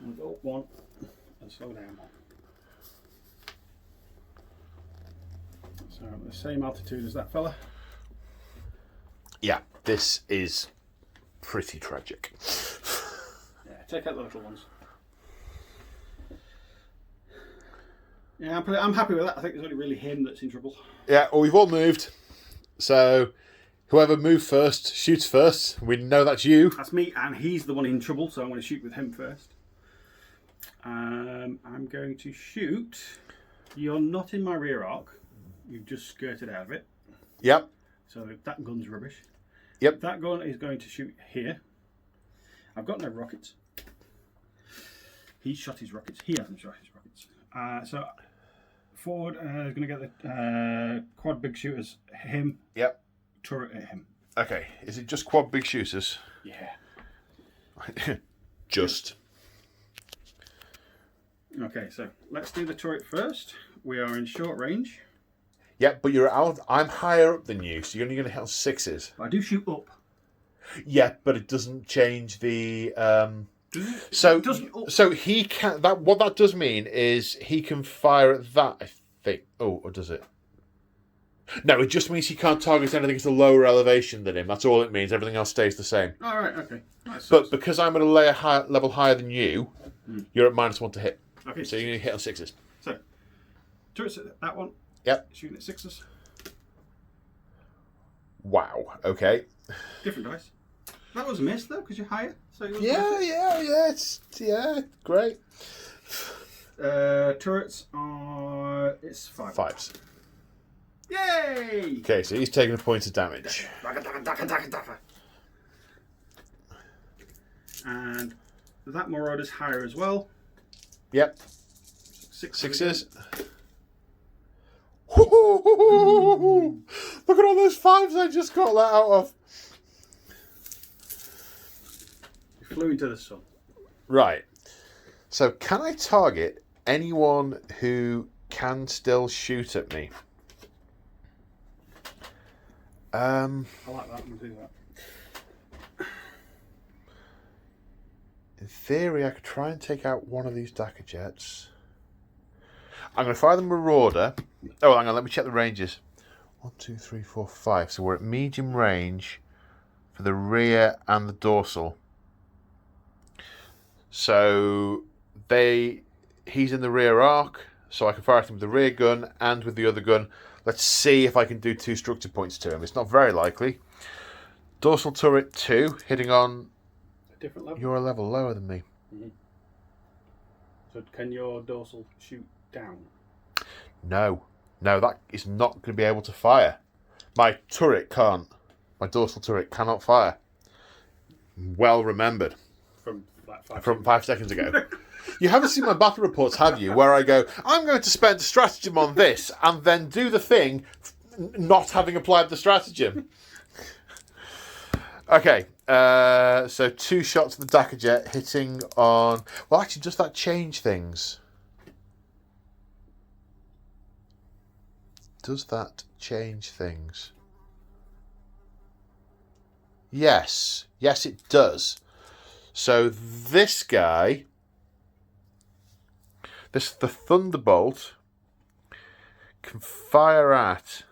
Speaker 2: I'll go up 1 and slow down 1. So I'm at the same altitude as that fella.
Speaker 1: Yeah, this is pretty tragic.
Speaker 2: Yeah, take out the little ones. Yeah, I'm happy with that. I think there's only really him that's in trouble.
Speaker 1: Yeah, well, we've all moved. So whoever moved first shoots first. We know that's you.
Speaker 2: That's me, and he's the one in trouble, so I'm going to shoot with him first. I'm going to shoot. You're not in my rear arc. You've just skirted out of it.
Speaker 1: Yep.
Speaker 2: So that gun's rubbish.
Speaker 1: Yep.
Speaker 2: That gun is going to shoot here. I've got no rockets. He shot his rockets. He hasn't shot his rockets. So forward is going to get the quad big shooters. Him.
Speaker 1: Yep.
Speaker 2: Turret at him.
Speaker 1: Okay. Is it just quad big shooters?
Speaker 2: Yeah.
Speaker 1: Just.
Speaker 2: Okay, so let's do the turret first. We are in short range.
Speaker 1: Yeah, but you're out. I'm higher up than you, so you're only going to hit on 6s.
Speaker 2: I do shoot up.
Speaker 1: Yeah, but it doesn't change the. So he can. What that does mean is he can fire at that. I think. Oh, or does it? No, it just means he can't target anything at a lower elevation than him. That's all it means. Everything else stays the same.
Speaker 2: All right. Okay.
Speaker 1: But because I'm at a level higher than you, you're at -1 to hit.
Speaker 2: Okay.
Speaker 1: So you're going to hit on 6s.
Speaker 2: So turrets at that one.
Speaker 1: Yep.
Speaker 2: Shooting at 6s.
Speaker 1: Wow. Okay.
Speaker 2: Different dice. That was a miss though, because you're higher. So
Speaker 1: Yeah. Great.
Speaker 2: Turrets are 5.
Speaker 1: 5s.
Speaker 2: Yay!
Speaker 1: Okay, so he's taking a point of damage.
Speaker 2: And that Marauder's higher as well.
Speaker 1: Yep.
Speaker 2: 6s.
Speaker 1: Look at all those 5s I just got that out of.
Speaker 2: You flew into the sun.
Speaker 1: Right. So can I target anyone who can still shoot at me?
Speaker 2: I like that. I'm going to do that.
Speaker 1: In theory, I could try and take out one of these Dakar jets. I'm going to fire the Marauder. Oh, hang on, let me check the ranges. 1, 2, 3, 4, 5. So we're at medium range for the rear and the dorsal. So he's in the rear arc, so I can fire at him with the rear gun and with the other gun. Let's see if I can do 2 structure points to him. It's not very likely. Dorsal turret 2, hitting on...
Speaker 2: A different level?
Speaker 1: You're a level lower than me.
Speaker 2: Mm-hmm. So can your dorsal shoot down?
Speaker 1: No, that is not going to be able to fire. My turret can't. My dorsal turret cannot fire. Well remembered.
Speaker 2: From like
Speaker 1: 5 seconds ago. You haven't seen my battle reports, have you? Where I go, I'm going to spend stratagem on this, and then do the thing not having applied the stratagem. Okay, so 2 shots of the Dakar Jet hitting on... Well, actually, does that change things? Does that change things? Yes. Yes, it does. So this guy... the Thunderbolt can fire at...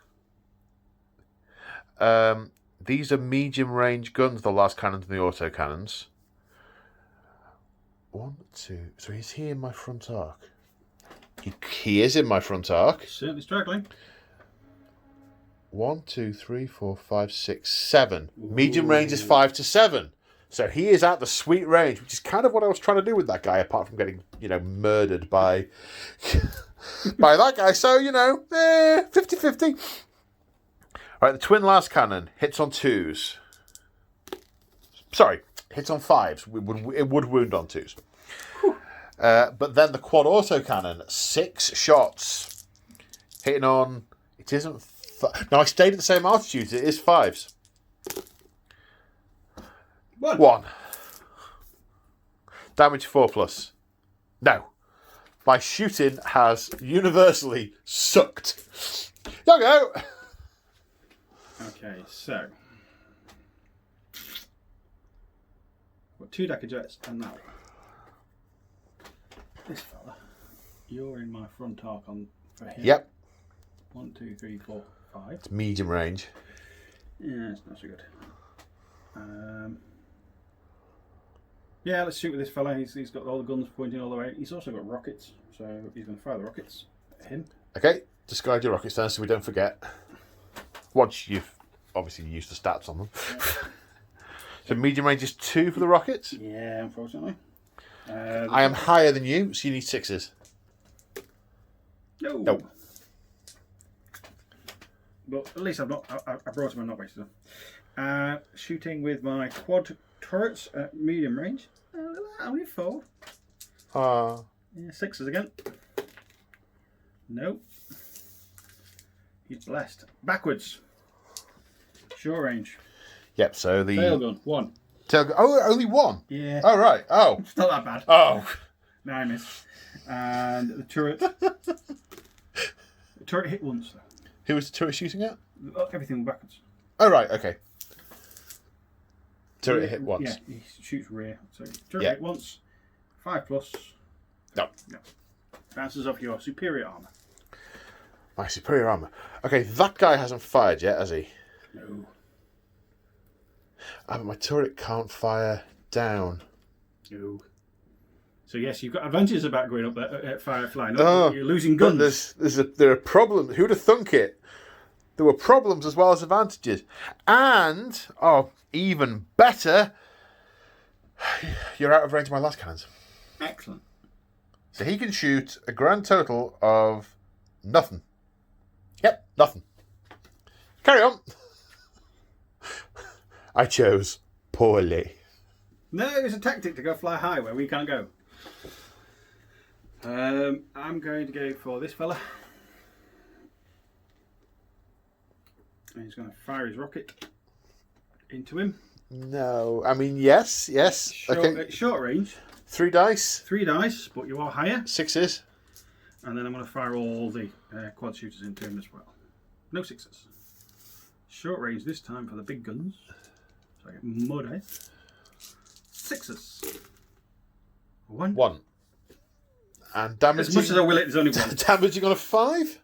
Speaker 1: these are medium-range guns, the last cannons and the autocannons. 1, 2... So he's here in my front arc. He is in my front arc.
Speaker 2: Certainly struggling.
Speaker 1: 1, 2, 3, 4, 5, 6, 7. Ooh. Medium range is 5 to 7. So he is at the sweet range, which is kind of what I was trying to do with that guy, apart from getting, murdered by by that guy. So, 50-50. All right, the twin last cannon hits on 2s. Sorry, hits on 5s. It would wound on 2s. But then the quad autocannon, 6 shots. Hitting on... It isn't... Now, I stayed at the same altitude. It is 5s. 1. Damage 4+. No. My shooting has universally sucked. There we go.
Speaker 2: Okay, so... Got 2 Dakar Jets and that one. This fella, you're in my front arc for him.
Speaker 1: Yep.
Speaker 2: 1, 2, 3, 4, 5.
Speaker 1: It's medium range.
Speaker 2: Yeah, it's not so good. Yeah, let's shoot with this fella. He's got all the guns pointing all the way. He's also got rockets, so he's going to fire the rockets at him.
Speaker 1: Okay, discard your rockets then so we don't forget. Once you've obviously used the stats on them. Yeah. So medium range is 2 for the rockets?
Speaker 2: Yeah, unfortunately.
Speaker 1: I am higher than you, so you need 6s.
Speaker 2: No. But at least I brought them and not wasted them. Shooting with my quad turrets at medium range. Only 4. Yeah, 6s again. Nope. He's blessed. Backwards. Short range.
Speaker 1: Yep, so the...
Speaker 2: Tail gun, 1.
Speaker 1: Oh, only 1?
Speaker 2: Yeah.
Speaker 1: Oh, right. Oh.
Speaker 2: It's not that bad.
Speaker 1: Oh.
Speaker 2: No, I missed. And the turret... the turret hit once, though.
Speaker 1: Who was the turret shooting at?
Speaker 2: Everything backwards.
Speaker 1: Oh, right, okay. Turret hit once.
Speaker 2: Yeah, he shoots rear. So turret hit once. 5+.
Speaker 1: No.
Speaker 2: Bounces off your superior armour.
Speaker 1: My superior armour. Okay, that guy hasn't fired yet, has he?
Speaker 2: No.
Speaker 1: But my turret can't fire down.
Speaker 2: No. So yes, you've got advantages about going up there, flying up. You're losing guns.
Speaker 1: There are problems. Who'd have thunk it? There were problems as well as advantages. And, even better, you're out of range of my last cannons.
Speaker 2: Excellent.
Speaker 1: So he can shoot a grand total of nothing. Yep, nothing. Carry on. I chose poorly.
Speaker 2: No, it's a tactic to go fly high where we can't go. I'm going to go for this fella. And he's going to fire his rocket into him.
Speaker 1: No, I mean, yes. Okay.
Speaker 2: Short range.
Speaker 1: 3 dice.
Speaker 2: 3 dice, but you are higher.
Speaker 1: 6s.
Speaker 2: And then I'm going to fire all the quad shooters into him as well. No 6s. Short range this time for the big guns. So I get more dice. 6s. 1.
Speaker 1: And damage.
Speaker 2: As much as I will it, there's only 1.
Speaker 1: Damaging on a 5?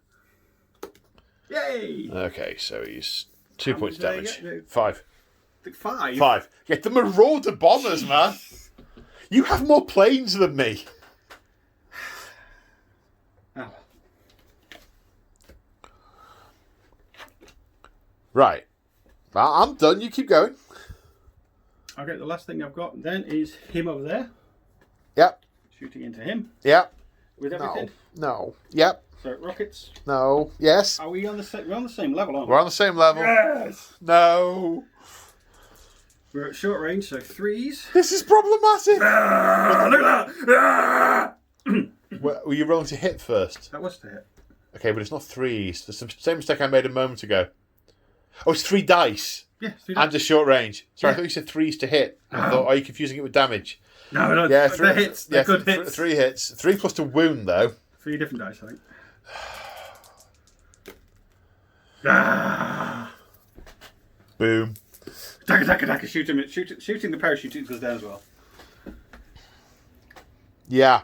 Speaker 2: Yay!
Speaker 1: Okay, so he's 2 points damage. 5.
Speaker 2: 5?
Speaker 1: 5. Yeah, the Marauder bombers, man. You have more planes than me.
Speaker 2: Oh.
Speaker 1: Right. I'm done. You keep going.
Speaker 2: Okay, the last thing I've got then is him over there.
Speaker 1: Yep.
Speaker 2: Shooting into him.
Speaker 1: Yep.
Speaker 2: With everything.
Speaker 1: No. Yep.
Speaker 2: So rockets.
Speaker 1: No. Yes.
Speaker 2: Are we on the same? We're on the same level, aren't we?
Speaker 1: We're on the same level.
Speaker 2: Yes.
Speaker 1: No.
Speaker 2: We're at short range, so 3s.
Speaker 1: This is problematic.
Speaker 2: Look at that.
Speaker 1: Were you rolling to hit first?
Speaker 2: That was to hit.
Speaker 1: Okay, but it's not threes. It's the same mistake I made a moment ago. Oh, it's 3 dice.
Speaker 2: Yeah, 3 dice.
Speaker 1: And a short range. Sorry,
Speaker 2: Yeah.
Speaker 1: I thought you said 3s to hit. I thought, are you confusing it with damage?
Speaker 2: No,
Speaker 1: Yeah,
Speaker 2: they're hits. They're good hits.
Speaker 1: 3 hits. 3 plus to wound, though.
Speaker 2: 3 different dice, I think. Ah!
Speaker 1: Boom.
Speaker 2: Attack. Shooting the parachute goes down as well.
Speaker 1: Yeah.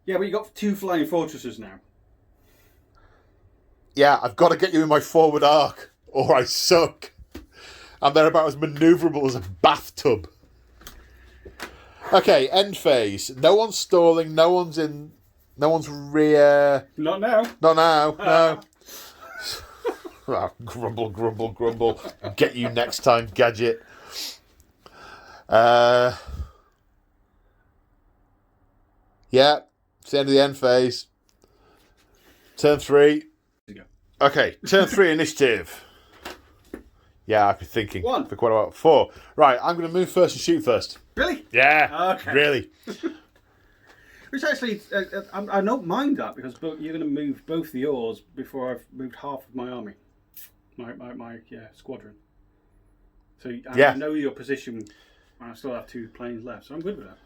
Speaker 2: Yeah, but you got 2 flying fortresses now.
Speaker 1: Yeah, I've got to get you in my forward arc, or I suck. And they're about as manoeuvrable as a bathtub. Okay, end phase. No one's stalling. No one's rear.
Speaker 2: Not now.
Speaker 1: Not now. No. Oh, grumble. Get you next time, gadget. Yeah, it's the end of the end phase. Turn 3. Okay, turn 3 initiative. Yeah, I've been thinking
Speaker 2: 1
Speaker 1: for quite a while. 4. Right, I'm going to move first and shoot first.
Speaker 2: Really?
Speaker 1: Yeah.
Speaker 2: Okay.
Speaker 1: Really.
Speaker 2: Which actually, I don't mind that because you're going to move both the yours before I've moved half of my army, my squadron. So I know your position, and I still have 2 planes left, so I'm good with that.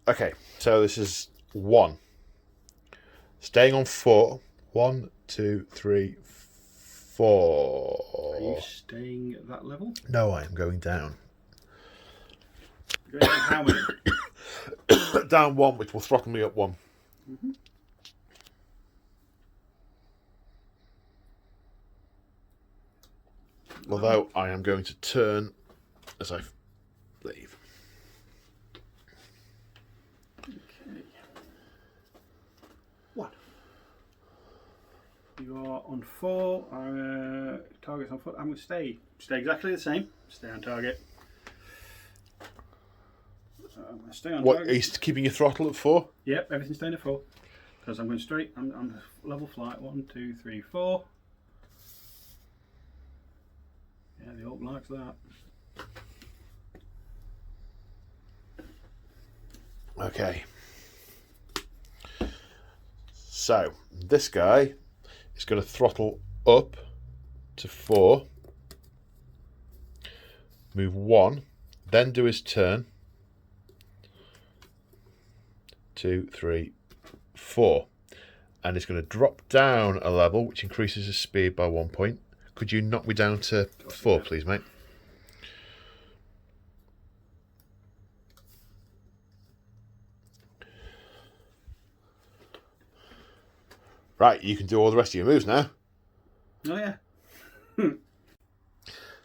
Speaker 1: Okay, so this is 1. Staying on 4. 1, 2, 3, 4.
Speaker 2: Are you staying at that level?
Speaker 1: No, I am going down.
Speaker 2: You're going down how many?
Speaker 1: Down 1, which will throttle me up 1.
Speaker 2: Mm-hmm.
Speaker 1: Although I am going to turn as I leave.
Speaker 2: Okay. 1. You are on 4. Target's on foot. I'm going to stay exactly the same. Stay on target. I'm going to stay on target.
Speaker 1: Are you keeping your throttle at 4?
Speaker 2: Yep, everything's staying at 4. Because I'm going straight. I'm level flight. 1, 2, 3, 4. Yeah, the Orc likes that.
Speaker 1: Okay. So, this guy is going to throttle up to 4. Move 1. Then do his turn. 2, 3, 4. And he's going to drop down a level, which increases his speed by 1 point. Could you knock me down to 4, please, mate? Right, you can do all the rest of your moves now.
Speaker 2: Oh, yeah.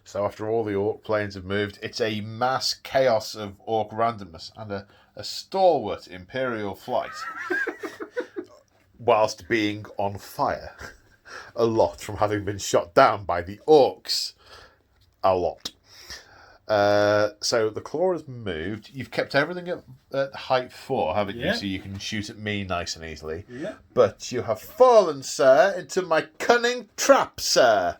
Speaker 1: So after all the Orc planes have moved, it's a mass chaos of Orc randomness and a stalwart Imperial flight whilst being on fire. A lot from having been shot down by the Orcs. A lot. So the claw has moved. You've kept everything at height 4, haven't you? So you can shoot at me nice and easily.
Speaker 2: Yeah.
Speaker 1: But you have fallen, sir, into my cunning trap, sir.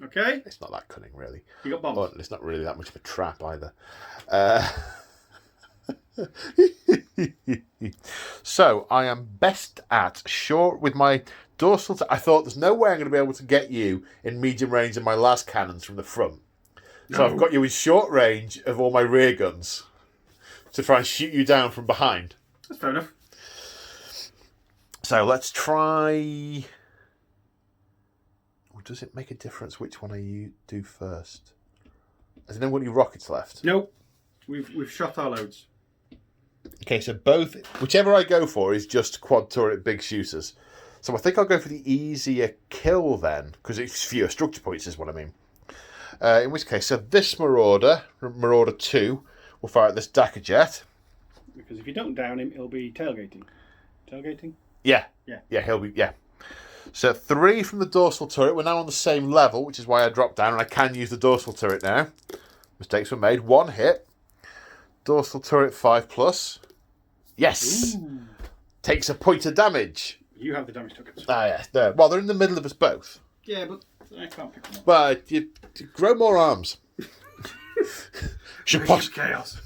Speaker 2: Okay.
Speaker 1: It's not that cunning, really.
Speaker 2: You got bombs.
Speaker 1: But it's not really that much of a trap either. So I am best at short with my dorsal. I thought there's no way I'm going to be able to get you in medium range of my last cannons from the front. So I've got you in short range of all my rear guns to try and shoot you down from behind.
Speaker 2: That's fair enough.
Speaker 1: So let's try. Or does it make a difference which one I do first? Has anyone got any rockets left?
Speaker 2: Nope. We've shot our loads.
Speaker 1: Okay, so both, whichever I go for is just quad turret big shooters. So I think I'll go for the easier kill then, because it's fewer structure points is what I mean. In which case, so this Marauder 2, will fire at this Dakar jet.
Speaker 2: Because if you don't down him, he'll be tailgating. Tailgating?
Speaker 1: Yeah.
Speaker 2: Yeah.
Speaker 1: Yeah, he'll be, yeah. So 3 from the dorsal turret. We're now on the same level, which is why I dropped down, and I can use the dorsal turret now. Mistakes were made. 1 hit. Dorsal turret 5+. Yes!
Speaker 2: Ooh.
Speaker 1: Takes a point of damage.
Speaker 2: You have the damage tokens.
Speaker 1: Ah, yeah. There. Well, they're in the middle of us both.
Speaker 2: Yeah, but I can't pick them up.
Speaker 1: But you grow more arms.
Speaker 2: Chaos.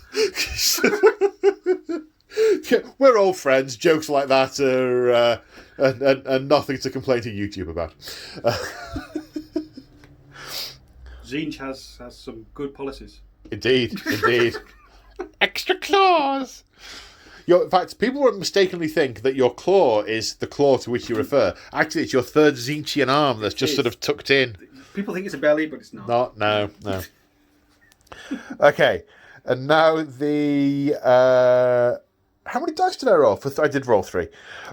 Speaker 1: we're old friends. Jokes like that are and nothing to complain to YouTube about.
Speaker 2: Zinch has some good policies.
Speaker 1: Indeed. Extra claws. In fact, people would mistakenly think that your claw is the claw to which you refer. Actually, it's your third Zinchian arm that's just sort of tucked in.
Speaker 2: People think it's a belly, but it's not.
Speaker 1: No. Okay, and now the... how many dice did I roll? I did roll 3.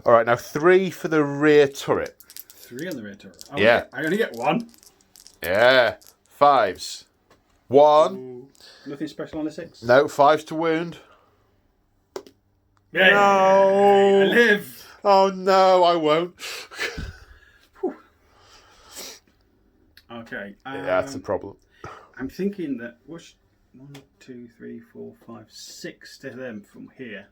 Speaker 1: All right, now 3 for the rear turret.
Speaker 2: 3 on the rear turret?
Speaker 1: Yeah.
Speaker 2: I only get 1.
Speaker 1: Yeah. 5s. 1.
Speaker 2: Ooh. Nothing special on the 6?
Speaker 1: No, 5s to wound.
Speaker 2: Yay!
Speaker 1: No.
Speaker 2: I live!
Speaker 1: Oh, no, I won't.
Speaker 2: Okay.
Speaker 1: Yeah, that's a problem.
Speaker 2: I'm thinking that... 1, 2, 3, 4, 5, 6 to them from here.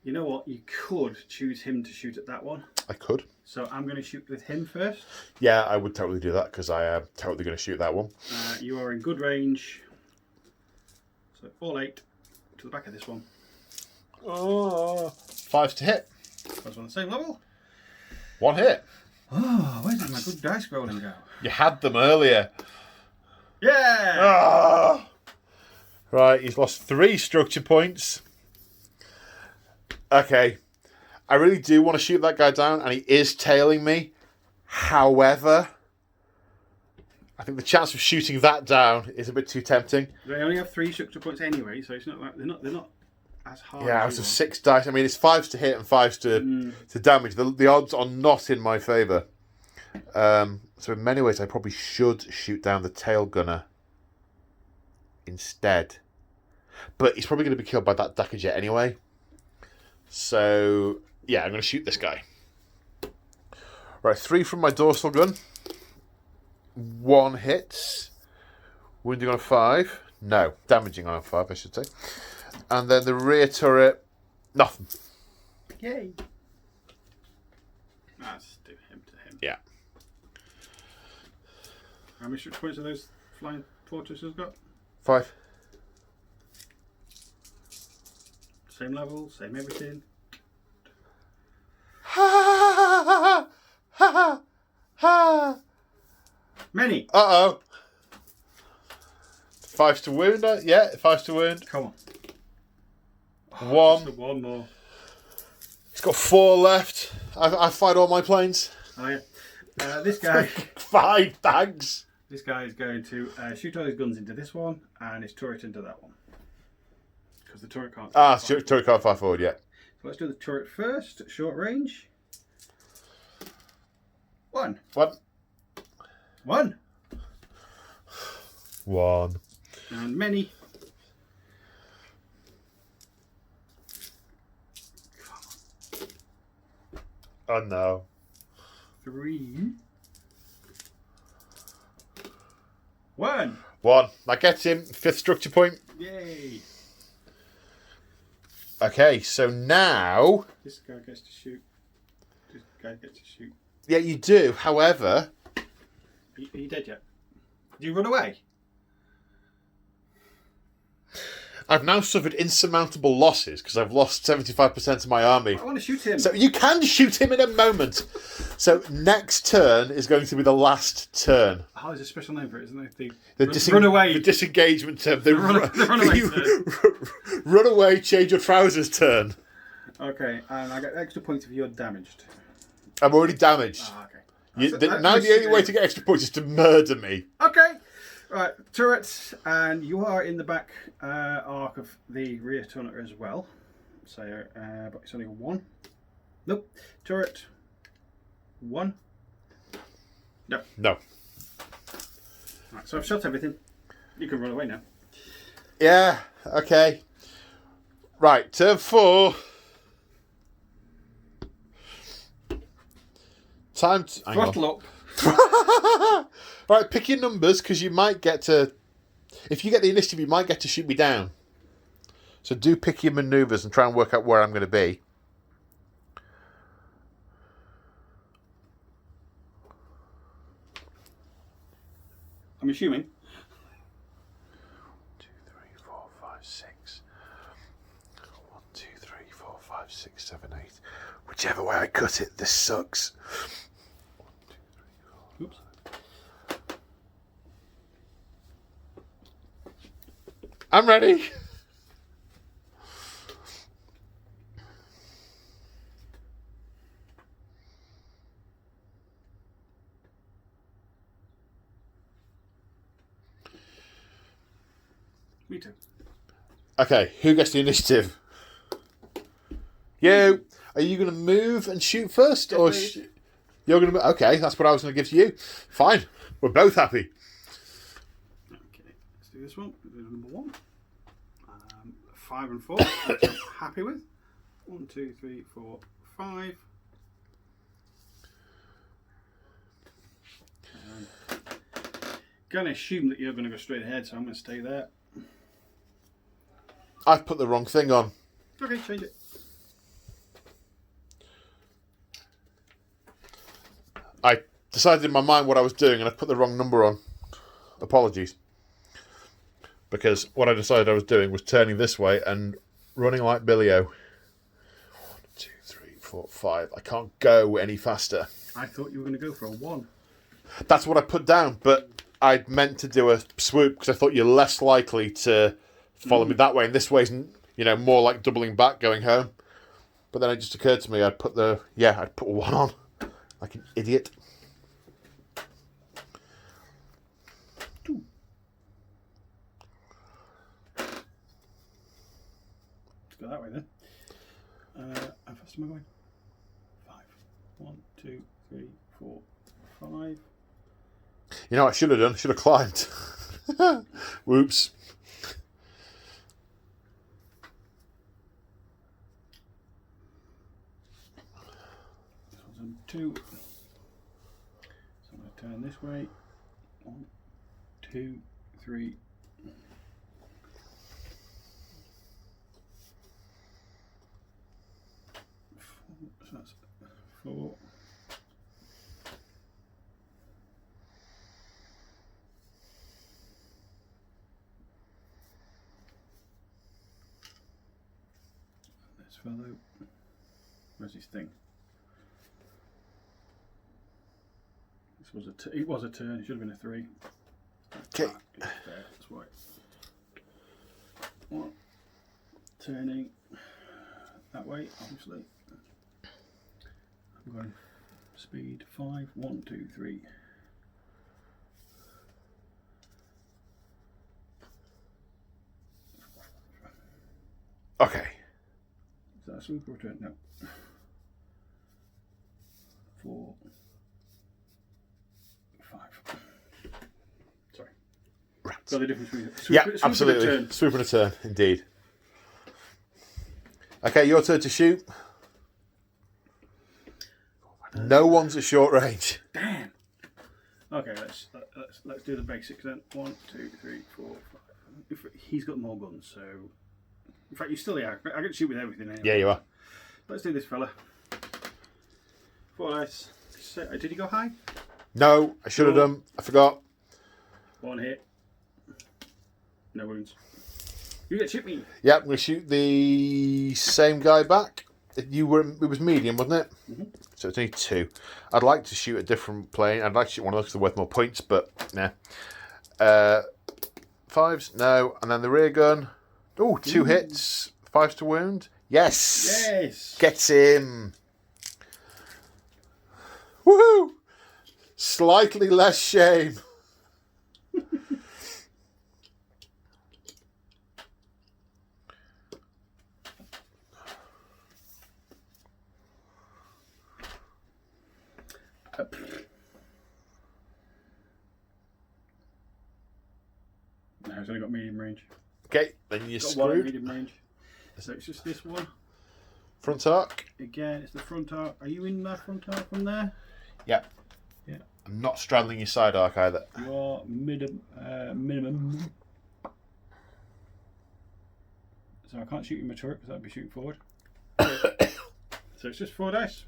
Speaker 2: You know what? You could choose him to shoot at that one.
Speaker 1: I could.
Speaker 2: So I'm going to shoot with him first.
Speaker 1: Yeah, I would totally do that because I am totally going to shoot that one.
Speaker 2: You are in good range. So all 8 to the back of this one.
Speaker 1: Oh, 5s to hit.
Speaker 2: Both on the same level.
Speaker 1: 1 hit.
Speaker 2: Oh, where did my good dice rolling go?
Speaker 1: You had them earlier.
Speaker 2: Yeah!
Speaker 1: Ah! Right, he's lost 3 structure points. Okay. I really do want to shoot that guy down, and he is tailing me. However, I think the chance of shooting that down is a bit too tempting.
Speaker 2: They only have 3 structure points anyway, so it's not like they're not as hard.
Speaker 1: Yeah, it's a 6 dice. I mean, it's 5s to hit and 5s to damage. The odds are not in my favour. So in many ways, I probably should shoot down the tail gunner instead. But he's probably going to be killed by that Dakka jet anyway. So, yeah, I'm going to shoot this guy. Right, 3 from my dorsal gun. 1 hits. Wounding on a 5. No, damaging on a 5, I should say. And then the rear turret, nothing.
Speaker 2: Yay. Let's do him to him.
Speaker 1: Yeah.
Speaker 2: How many structure points have those flying fortresses got?
Speaker 1: 5.
Speaker 2: Same level, same everything.
Speaker 1: Ha ha ha.
Speaker 2: Many.
Speaker 1: Uh-oh. 5s to wound. Yeah, 5s to wound.
Speaker 2: Come on.
Speaker 1: 1.
Speaker 2: Just one more.
Speaker 1: It's got 4 left. I've fired all my planes.
Speaker 2: Oh yeah. This guy.
Speaker 1: 5 bags.
Speaker 2: This guy is going to shoot all his guns into this one and his turret into that one. Because the turret can't.
Speaker 1: Turret can't fire forward yet.
Speaker 2: So let's do the turret first. Short range. 1.
Speaker 1: 1.
Speaker 2: And many.
Speaker 1: Oh no.
Speaker 2: 3. 1.
Speaker 1: That gets him. 5th structure point.
Speaker 2: Yay.
Speaker 1: Okay, so now...
Speaker 2: This guy gets to shoot. This guy gets to shoot.
Speaker 1: Yeah, you do. However...
Speaker 2: Are you dead yet? Do you run away?
Speaker 1: I've now suffered insurmountable losses because I've lost 75% of my army.
Speaker 2: I want to shoot him.
Speaker 1: So you can shoot him in a moment. So next turn is going to be the last turn.
Speaker 2: Oh, there's a special name for it, isn't there?
Speaker 1: Run away. The disengagement turn. The
Speaker 2: runaway turn.
Speaker 1: Run away, change your trousers turn.
Speaker 2: Okay, and I get extra points if you're damaged.
Speaker 1: I'm already damaged.
Speaker 2: Ah, okay.
Speaker 1: Now the only way to get extra points is to murder me.
Speaker 2: Okay. Right, turrets, and you are in the back arc of the rear turret as well. So, but it's only 1. Nope. Turret. 1. No. Right, so I've shot everything. You can run away now.
Speaker 1: Yeah. Okay. Right. Turn 4. Time to
Speaker 2: Throttle up.
Speaker 1: Right, pick your numbers because you might get to. If you get the initiative, you might get to shoot me down. So do pick your manoeuvres and try and work out where I'm going to be.
Speaker 2: I'm assuming.
Speaker 1: 1, 2, 3, 4, 5, 6. 1, 2, 3, 6, 7, 8. Whichever way I cut it, this sucks.
Speaker 2: Oops.
Speaker 1: I'm ready.
Speaker 2: Me too.
Speaker 1: Okay, who gets the initiative? You. Are you going to move and shoot first, or you're going to? Okay, that's what I was going to give to you. Fine, we're both happy.
Speaker 2: Okay, let's do this one. This is number 1. 5 and 4, which I'm happy with. 1, 2, 3, 4, 5. Going to assume that you're going to go straight ahead, so I'm going to stay there.
Speaker 1: I've put the wrong thing on.
Speaker 2: Okay, change it.
Speaker 1: I decided in my mind what I was doing, and I put the wrong number on. Apologies. Because what I decided I was doing was turning this way and running like Billy-O. 1, 2, 3, 4, 5. I can't go any faster.
Speaker 2: I thought you were going to go for a 1.
Speaker 1: That's what I put down, but I meant to do a swoop because I thought you're less likely to follow me that way, and this way's, more like doubling back going home. But then it just occurred to me I'd put 1 on like an idiot.
Speaker 2: Let's go that way then. How fast am I going? 5. 1, 2, 3, 4, 5.
Speaker 1: You know what I should have done? I should have climbed. Whoops.
Speaker 2: This one's on 2. So I'm going to turn this way. 1, 2, 3. So that's 4. This fellow. Where's his thing? This was it was a turn. It should have been a 3.
Speaker 1: Okay.
Speaker 2: That's right. 1. Turning that way, obviously. I'm going speed 5. 1, 2, 3.
Speaker 1: Okay.
Speaker 2: Is that a swoop or a turn? No. 4, 5. Sorry.
Speaker 1: Right.
Speaker 2: Got the difference between
Speaker 1: Yeah, absolutely. Swoop and a turn, indeed. Okay, your turn to shoot. No one's at short range.
Speaker 2: Damn. Okay, let's do the basics then. 1, 2, 3, 4, 5. He's got more guns, so in fact, you're still here. I can shoot with everything. Anyway.
Speaker 1: Yeah, you are.
Speaker 2: Let's do this, fella. 4 dice. Did he go high?
Speaker 1: No, I should have done. I forgot.
Speaker 2: 1 hit. No wounds. You get shoot me.
Speaker 1: Yeah, I'm going to shoot the same guy back. It was medium, wasn't it?
Speaker 2: Mm-hmm.
Speaker 1: So it's only 2. I'd like to shoot a different plane. I'd like to shoot one of those because they're worth more points, but nah. 5s, no. And then the rear gun. Oh, 2 hits. 5s to wound. Yes.
Speaker 2: Yes.
Speaker 1: Gets him. Woohoo! Slightly less shame.
Speaker 2: No, it's only got medium range.
Speaker 1: Okay, then you're
Speaker 2: Got 1
Speaker 1: screwed.
Speaker 2: medium range. So it's just this one.
Speaker 1: Front arc.
Speaker 2: Again, it's the front arc. Are you in that front arc from there?
Speaker 1: Yep.
Speaker 2: Yeah.
Speaker 1: I'm not straddling your side arc either.
Speaker 2: You are minimum. So I can't shoot you in my turret because that'd be shooting forward. So it's just 4 dice.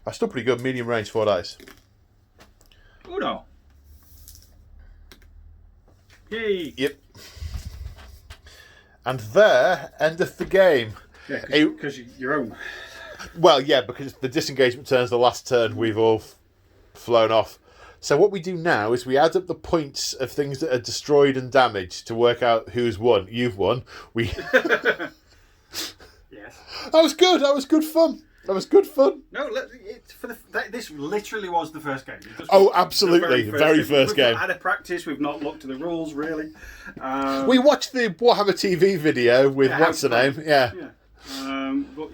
Speaker 1: That's still pretty good. Medium range 4 dice.
Speaker 2: Uno. Yay.
Speaker 1: Yep. And there endeth the game.
Speaker 2: Yeah, because your own.
Speaker 1: Well, yeah, because the disengagement turn's the last turn, we've all flown off. So what we do now is we add up the points of things that are destroyed and damaged to work out who's won. You've won.
Speaker 2: Yes.
Speaker 1: That was good. That was good fun.
Speaker 2: No, this literally was the first game.
Speaker 1: Oh, absolutely. Very first game.
Speaker 2: We've not had a practice. We've not looked at the rules, really.
Speaker 1: We watched the Warhammer TV video with what's the name? Yeah.
Speaker 2: But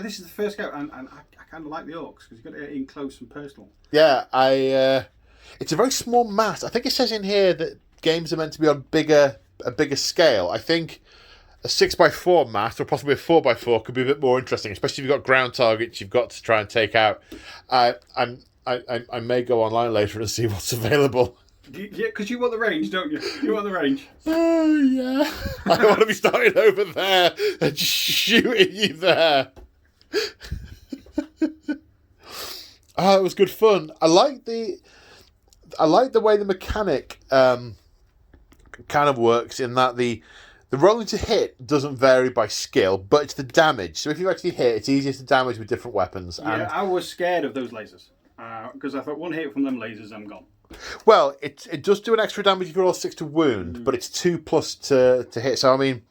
Speaker 2: this is the first game, and I kind of like the orcs, because you've got to get in close and personal.
Speaker 1: Yeah, it's a very small mat. I think it says in here that games are meant to be on a bigger scale. I think a 6x4 mat, or possibly a 4x4, could be a bit more interesting, especially if you've got ground targets you've got to try and take out. I may go online later and see what's available.
Speaker 2: Yeah, because you want the range, don't you? You want the range.
Speaker 1: Oh, yeah. I don't want to be starting over there and shooting you there. Oh, it was good fun. I like the way the mechanic kind of works, in that the rolling to hit doesn't vary by skill, but it's the damage. So if you actually hit, it's easier to damage with different weapons.
Speaker 2: Yeah, I was scared of those lasers, because I thought one hit from them lasers, I'm gone.
Speaker 1: Well, it does do an extra damage if you roll 6 to wound, but it's 2+ to hit. So I mean,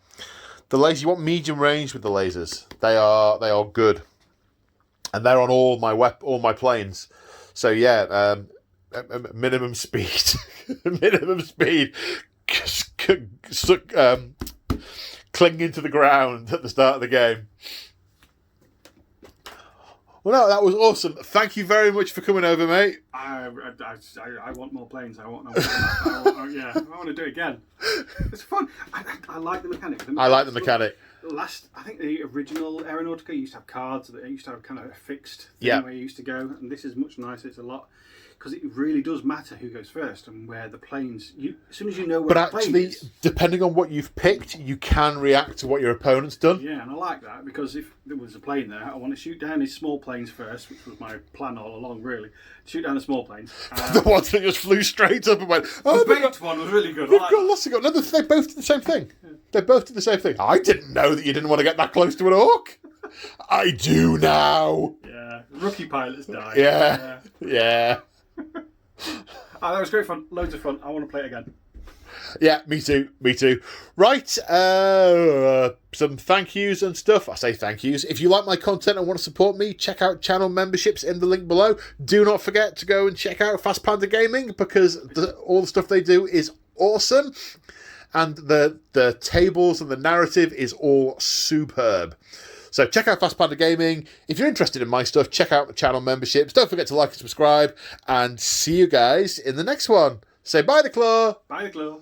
Speaker 1: the lasers, you want medium range with the lasers. They are good, and they're on all my planes. So yeah, minimum speed, clinging to the ground at the start of the game. Well, no, that was awesome. Thank you very much for coming over, mate.
Speaker 2: I want more planes. I want to do it again. It's fun. I like the mechanic.
Speaker 1: I like the mechanic.
Speaker 2: I think the original Aeronautica used to have cards that used to have kind of a fixed thing where you used to go, and this is much nicer. It's a lot, because it really does matter who goes first and where the planes. As soon as you know where the plane is. But actually,
Speaker 1: depending on what you've picked, you can react to what your opponent's done.
Speaker 2: Yeah, and I like that, because if there was a plane there, I want to shoot down his small planes first, which was my plan all along, really. Shoot down the small planes.
Speaker 1: The ones that just flew straight up and went. Oh,
Speaker 2: the baked one was really good.
Speaker 1: They've got lots of good. No, they both did the same thing. Yeah. They both did the same thing. I didn't know that you didn't want to get that close to an orc. I do now.
Speaker 2: Yeah, rookie pilots die.
Speaker 1: Yeah.
Speaker 2: That was great fun. Loads of fun. I want to play it again.
Speaker 1: Yeah, me too. Right, some thank yous and stuff. I say thank yous. If you like my content and want to support me, check out channel memberships in the link below. Do not forget to go and check out Fast Panda Gaming, because all the stuff they do is awesome. And the tables and the narrative is all superb. So check out Fast Panda Gaming. If you're interested in my stuff, check out the channel memberships. Don't forget to like and subscribe. And see you guys in the next one. Say bye, the Claw.
Speaker 2: Bye, the Claw.